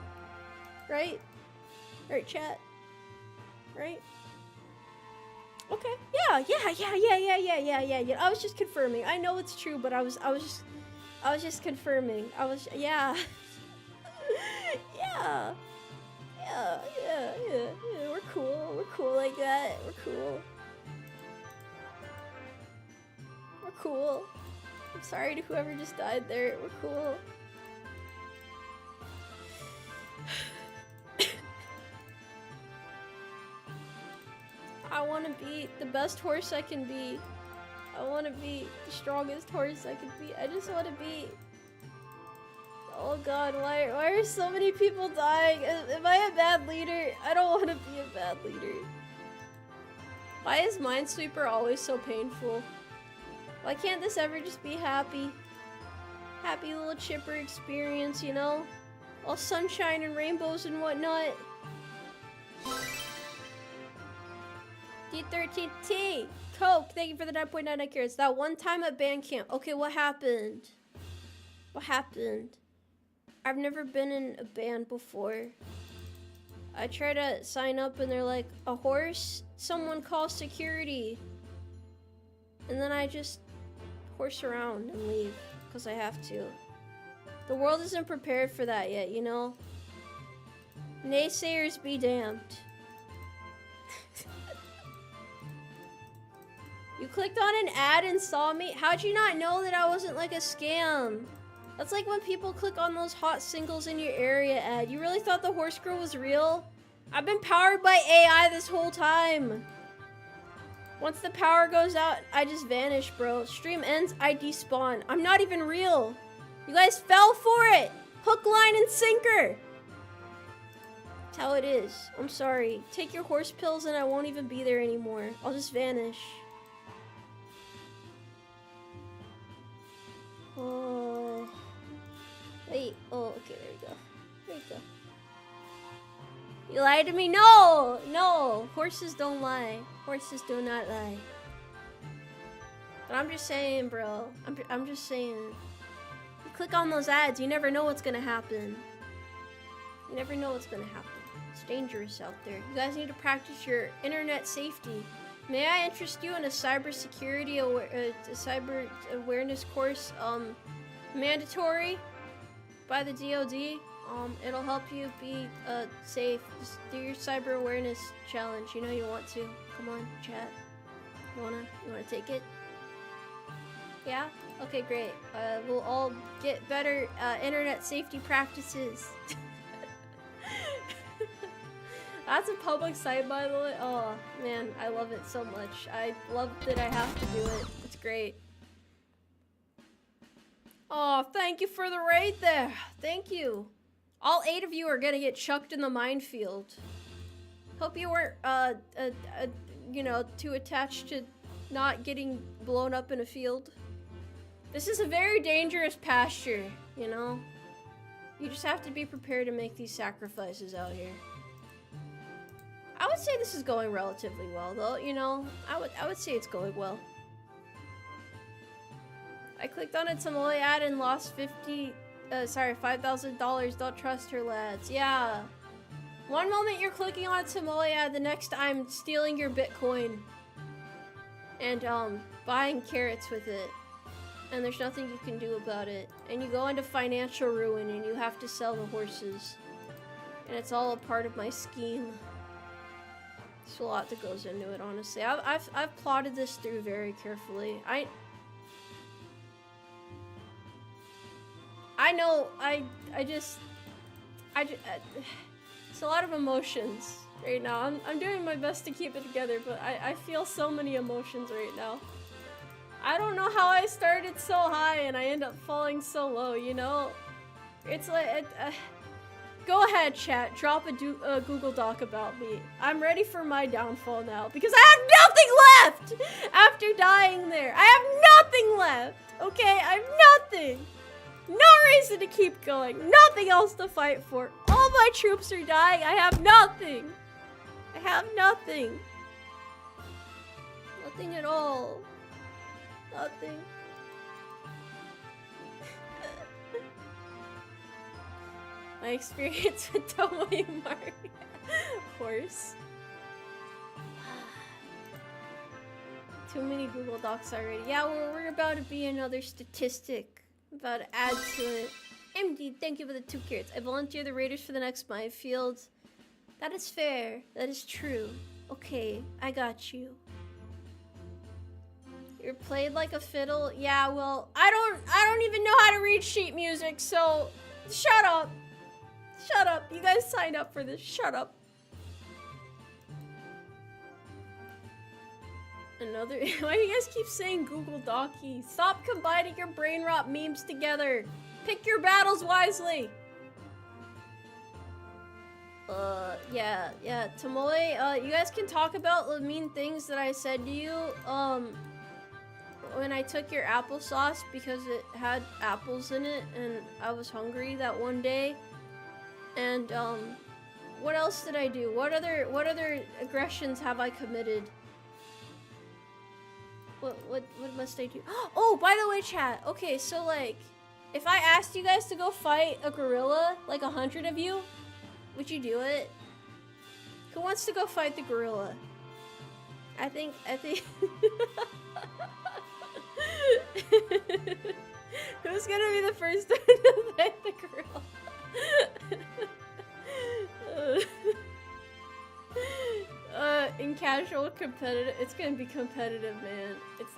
Right? Right, chat? Right? Okay. Yeah. I was just confirming. I know it's true, but I was just confirming. Yeah. Yeah. We're cool. We're cool like that. We're cool. We're cool. I'm sorry to whoever just died there. We're cool. I want to be the best horse I can be. I want to be the strongest horse I can be. I just want to be... Oh god, why are so many people dying? Am I a bad leader? I don't want to be a bad leader. Why is Minesweeper always so painful? Why can't this ever just be happy? Happy little chipper experience, you know? All sunshine and rainbows and whatnot. D13T! Coke, thank you for the 9.99 carats. That one time at band camp. Okay, what happened? What happened? I've never been in a band before. I try to sign up and they're like, a horse? Someone call security. And then I just horse around and leave, because I have to. The world isn't prepared for that yet, you know? Naysayers be damned. You clicked on an ad and saw me? How'd you not know that I wasn't like a scam? That's like when people click on those hot singles in your area ad. You really thought the horse girl was real? I've been powered by AI this whole time. Once the power goes out, I just vanish, bro. Stream ends, I despawn. I'm not even real. You guys fell for it. Hook, line, and sinker. That's how it is. I'm sorry. Take your horse pills and I won't even be there anymore. I'll just vanish. Oh. Wait. Oh, okay, there we go. There we go. You lied to me? No! No! Horses don't lie. Horses do not lie. But I'm just saying, bro. I'm just saying. You click on those ads, you never know what's gonna happen. You never know what's gonna happen. It's dangerous out there. You guys need to practice your internet safety. May I interest you in a cybersecurity cyber awareness course? Mandatory by the DoD. It'll help you be safe. Just do your cyber awareness challenge. You know you want to. Come on, chat. You wanna take it? Yeah? Okay, great. We'll all get better internet safety practices. That's a public site, by the way. Oh, man, I love it so much. I love that I have to do it. It's great. Oh, thank you for the raid there. Thank you. All 8 of you are gonna get chucked in the minefield. Hope you weren't, you know, too attached to not getting blown up in a field. This is a very dangerous pasture, you know? You just have to be prepared to make these sacrifices out here. I would say this is going relatively well, though, you know? I would say it's going well. I clicked on a Tomoe ad and lost $5,000. Don't trust her, lads. Yeah. One moment you're clicking on a Tomoe ad, the next I'm stealing your Bitcoin. And, buying carrots with it. And there's nothing you can do about it. And you go into financial ruin and you have to sell the horses. And it's all a part of my scheme. There's a lot that goes into it, honestly. I've plotted this through very carefully. I know, it's a lot of emotions right now. I'm doing my best to keep it together, but I feel so many emotions right now. I don't know how I started so high and I end up falling so low, you know? It's like, go ahead, chat. Drop a Google Doc about me. I'm ready for my downfall now because I have nothing left after dying there. I have nothing left, okay? I have nothing. No reason to keep going. Nothing else to fight for. All my troops are dying. I have nothing. I have nothing. Nothing at all. Nothing. My experience with Tomoe Umari. Horse. Too many Google Docs already. Yeah, we're about to be another statistic. About to add to it. MD, thank you for the 2 carrots. I volunteer the raiders for the next minefield. That is fair. That is true. Okay, I got you. You're played like a fiddle? Yeah, well, I don't even know how to read sheet music, so shut up. Shut up. You guys signed up for this. Shut up. Another. Why do you guys keep saying Google Docky? Stop combining your brain rot memes together. Pick your battles wisely. Yeah. Tomoe, you guys can talk about the mean things that I said to you, when I took your applesauce because it had apples in it and I was hungry that one day. And, what else did I do? What other aggressions have I committed? What must I do? Oh, by the way, chat. Okay, so like, if I asked you guys to go fight a gorilla, like 100 of you, would you do it? Who wants to go fight the gorilla? I think. Who's gonna be the first to fight the gorilla? In casual competitive, it's gonna be competitive, man.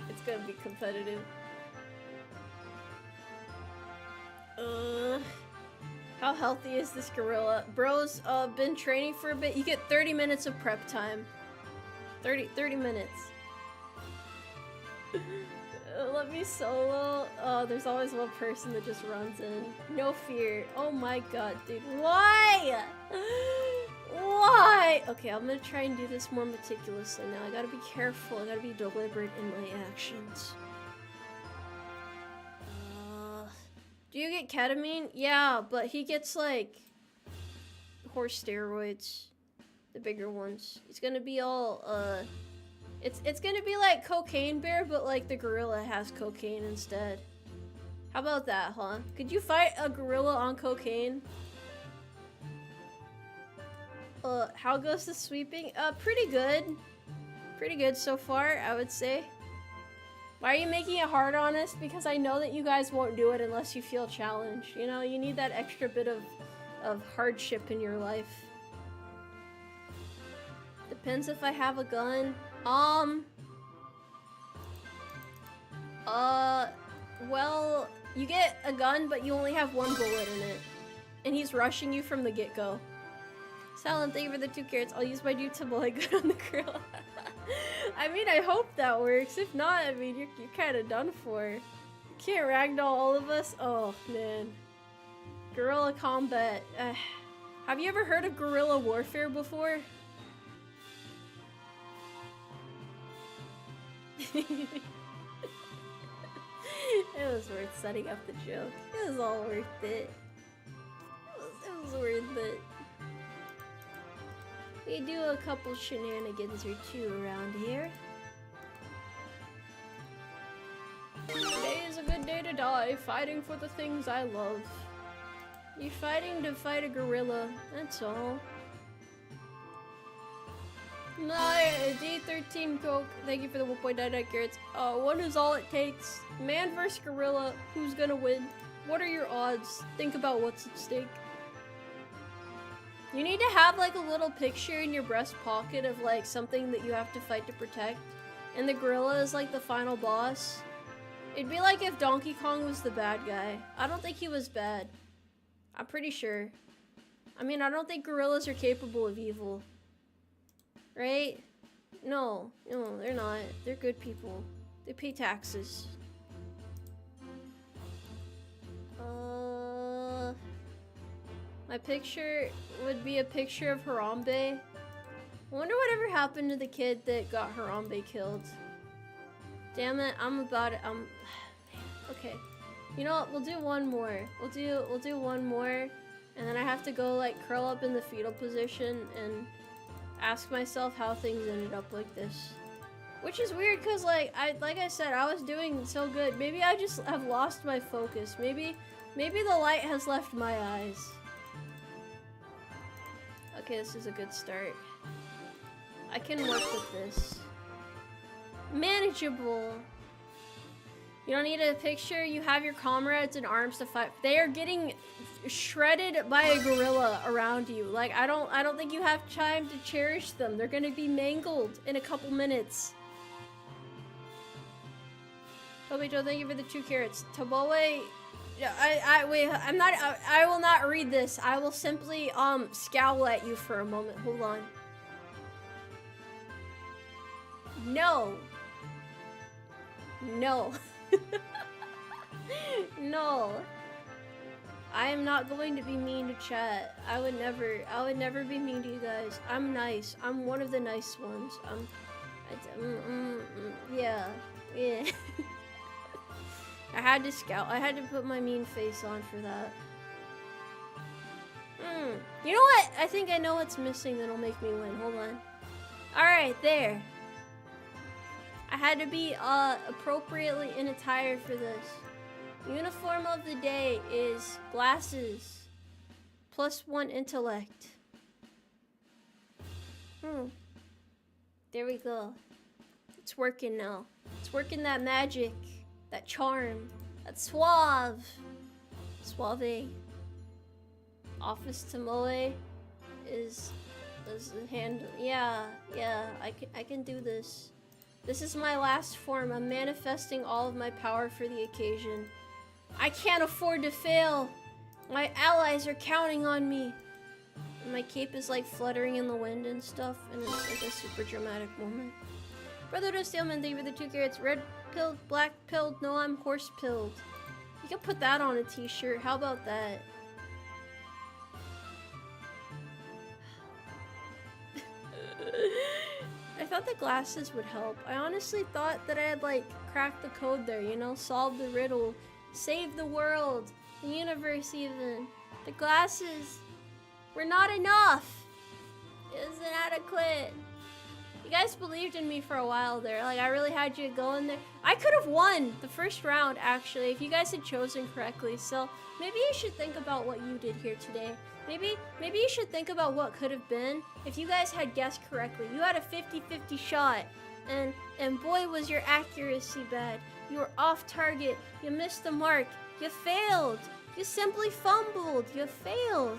It's gonna be competitive. How healthy is this gorilla? Bro's been training for a bit. You get 30 minutes of prep time. 30 minutes. Let me solo. Oh, there's always one person that just runs in. No fear. Oh my god, dude. Why? Why? Okay, I'm gonna try and do this more meticulously now. I gotta be careful. I gotta be deliberate in my actions. Do you get ketamine? Yeah, but he gets like horse steroids. The bigger ones. It's gonna be all it's gonna be like Cocaine Bear, but like the gorilla has cocaine instead. How about that, huh? Could you fight a gorilla on cocaine? How goes the sweeping? Pretty good. Pretty good so far, I would say. Why are you making it hard on us? Because I know that you guys won't do it unless you feel challenged. You know, you need that extra bit of hardship in your life. Depends if I have a gun. Well, you get a gun, but you only have 1 bullet in it. And he's rushing you from the get-go. Salem, thank you for the 2 carrots. I'll use my new Tomoe gun on the gorilla. I mean, I hope that works. If not, I mean, you're kind of done for. You can't ragdoll all of us? Oh, man. Guerrilla combat. Have you ever heard of guerrilla warfare before? It was worth setting up the joke. It was all worth it. It was worth it. We do a couple shenanigans or two around here. Today is a good day to die, fighting for the things I love. You're fighting to fight a gorilla, that's all. D13 Coke, thank you for the 1.99 carrots. One is all it takes. Man versus gorilla, who's gonna win? What are your odds? Think about what's at stake. You need to have like a little picture in your breast pocket of like something that you have to fight to protect. And the gorilla is like the final boss. It'd be like if Donkey Kong was the bad guy. I don't think he was bad. I'm pretty sure. I mean, I don't think gorillas are capable of evil. Right? No, they're not. They're good people. They pay taxes. My picture would be a picture of Harambe. I wonder whatever happened to the kid that got Harambe killed. Damn it, I'm about it. Okay. You know what? We'll do one more. We'll do one more, and then I have to go like curl up in the fetal position and ask myself how things ended up like this. Which is weird because like I said, I was doing so good. Maybe I just have lost my focus. Maybe the light has left my eyes. Okay, this is a good start. I can work with this. Manageable. You don't need a picture. You have your comrades in arms to fight. They are getting shredded by a gorilla around you. Like I don't think you have time to cherish them. They're gonna be mangled in a couple minutes. Toby Joe, thank you for the 2 carrots. Tomoe, wait, I will not read this. I will simply scowl at you for a moment. Hold on. No. No. No. I am not going to be mean to chat. I would never be mean to you guys. I'm nice. I'm one of the nice ones. Yeah. I had to scout. I had to put my mean face on for that. You know what? I think I know what's missing that'll make me win. Hold on. Alright, there. I had to be appropriately in attire for this. Uniform of the day is glasses +1 intellect. There we go. It's working now. It's working that magic, that charm, that suave. Office Tomoe is handle. Yeah, I can do this. This is my last form. I'm manifesting all of my power for the occasion. I can't afford to fail. My allies are counting on me. And my cape is like fluttering in the wind and stuff, and it's like a super dramatic moment. Brother to Steelman, thank you for the 2 carrots. Red pilled, black pilled, no, I'm horse pilled. You can put that on a t-shirt. How about that? I thought the glasses would help. I honestly thought that I had like cracked the code there, you know, solved the riddle, saved the world, the universe even. The glasses were not enough. It was inadequate. You guys believed in me for a while there. Like I really had you going there. I could have won the first round actually if you guys had chosen correctly. So maybe you should think about what you did here today. Maybe you should think about what could have been if you guys had guessed correctly. You had a 50-50 shot, and boy was your accuracy bad. You were off target. You missed the mark. You failed. You simply fumbled. You failed.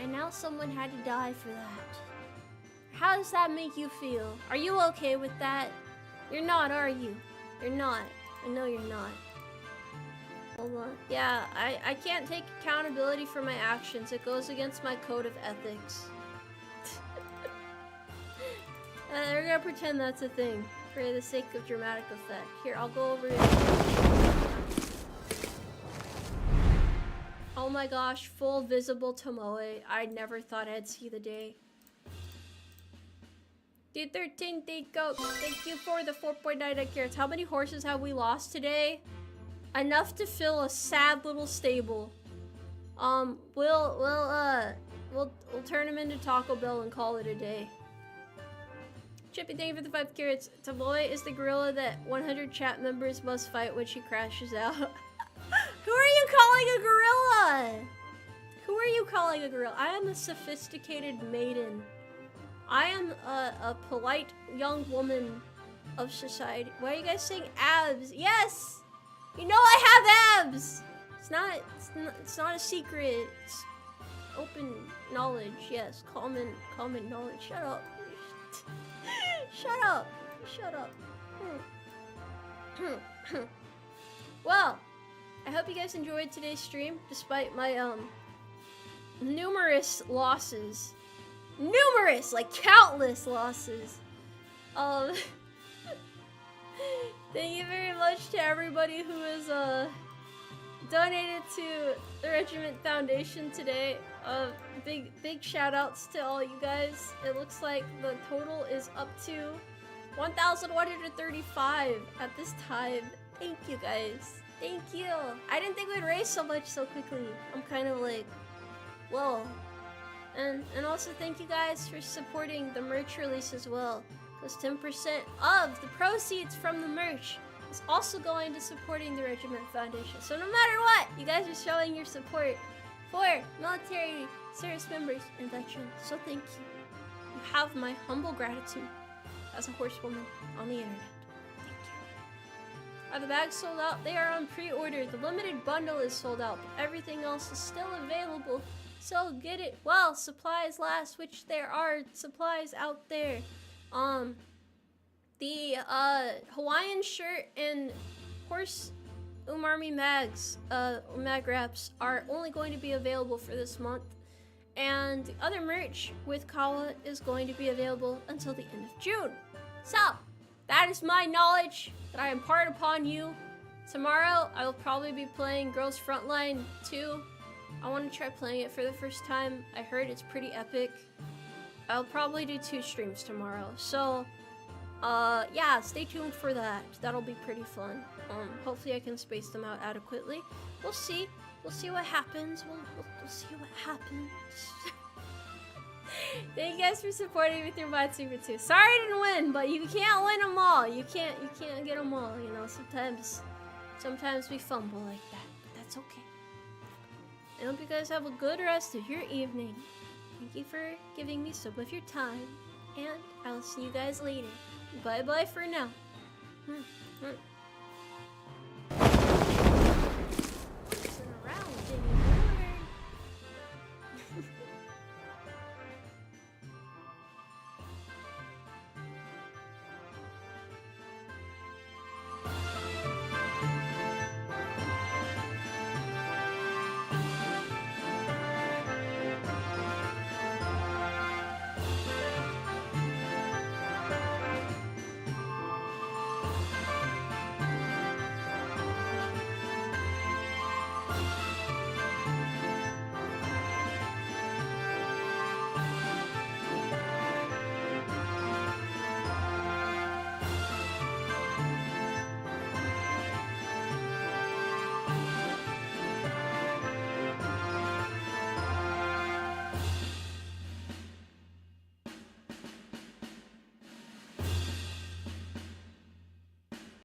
And now someone had to die for that. How does that make you feel? Are you okay with that? You're not, are you? You're not. I know you're not. Hold on. Yeah, I can't take accountability for my actions. It goes against my code of ethics. We're gonna pretend that's a thing for the sake of dramatic effect. Here, I'll go over it. Oh my gosh, full visible Tomoe. I never thought I'd see the day. D13 Deco, thank you for the 4.99 carrots. How many horses have we lost today? Enough to fill a sad little stable. We'll turn him into Taco Bell and call it a day. Chippy, thank you for the 5 carrots. Tomoe is the gorilla that 100 chat members must fight when she crashes out. Who are you calling a gorilla? Who are you calling a gorilla? I am a sophisticated maiden. I am a polite young woman of society. Why are you guys saying abs? Yes! You know I have abs! It's not a secret. It's open knowledge, yes. Common knowledge. Shut up. Shut up. Shut up. Well, I hope you guys enjoyed today's stream, despite my numerous losses. Numerous, like countless losses. Thank you very much to everybody who has donated to the Regiment Foundation today. Big shout outs to all you guys. It looks like the total is up to 1,135 at this time. Thank you guys. Thank you. I didn't think we'd raise so much so quickly. I'm kind of like, whoa. And also thank you guys for supporting the merch release as well. Because 10% of the proceeds from the merch is also going to supporting the Regiment Foundation. So no matter what, you guys are showing your support for military service members and veterans. So thank you. You have my humble gratitude as a horsewoman on the internet. Thank you. Are the bags sold out? They are on pre-order. The limited bundle is sold out, but everything else is still available. So get it while supplies last, which there are supplies out there. The Hawaiian shirt and horse Umarmy mags, mag wraps are only going to be available for this month. And the other merch with Kawa is going to be available until the end of June. So, that is my knowledge that I impart upon you. Tomorrow, I will probably be playing Girls Frontline 2. I want to try playing it for the first time. I heard it's pretty epic. I'll probably do 2 streams tomorrow. So, yeah, stay tuned for that. That'll be pretty fun. Hopefully I can space them out adequately. We'll see. We'll see what happens. We'll see what happens. Thank you guys for supporting me with your Minesweeper too. Sorry I didn't win, but you can't win them all. You can't get them all. You know, sometimes we fumble like that, but that's okay. I hope you guys have a good rest of your evening. Thank you for giving me some of your time, and I'll see you guys later. Bye bye for now.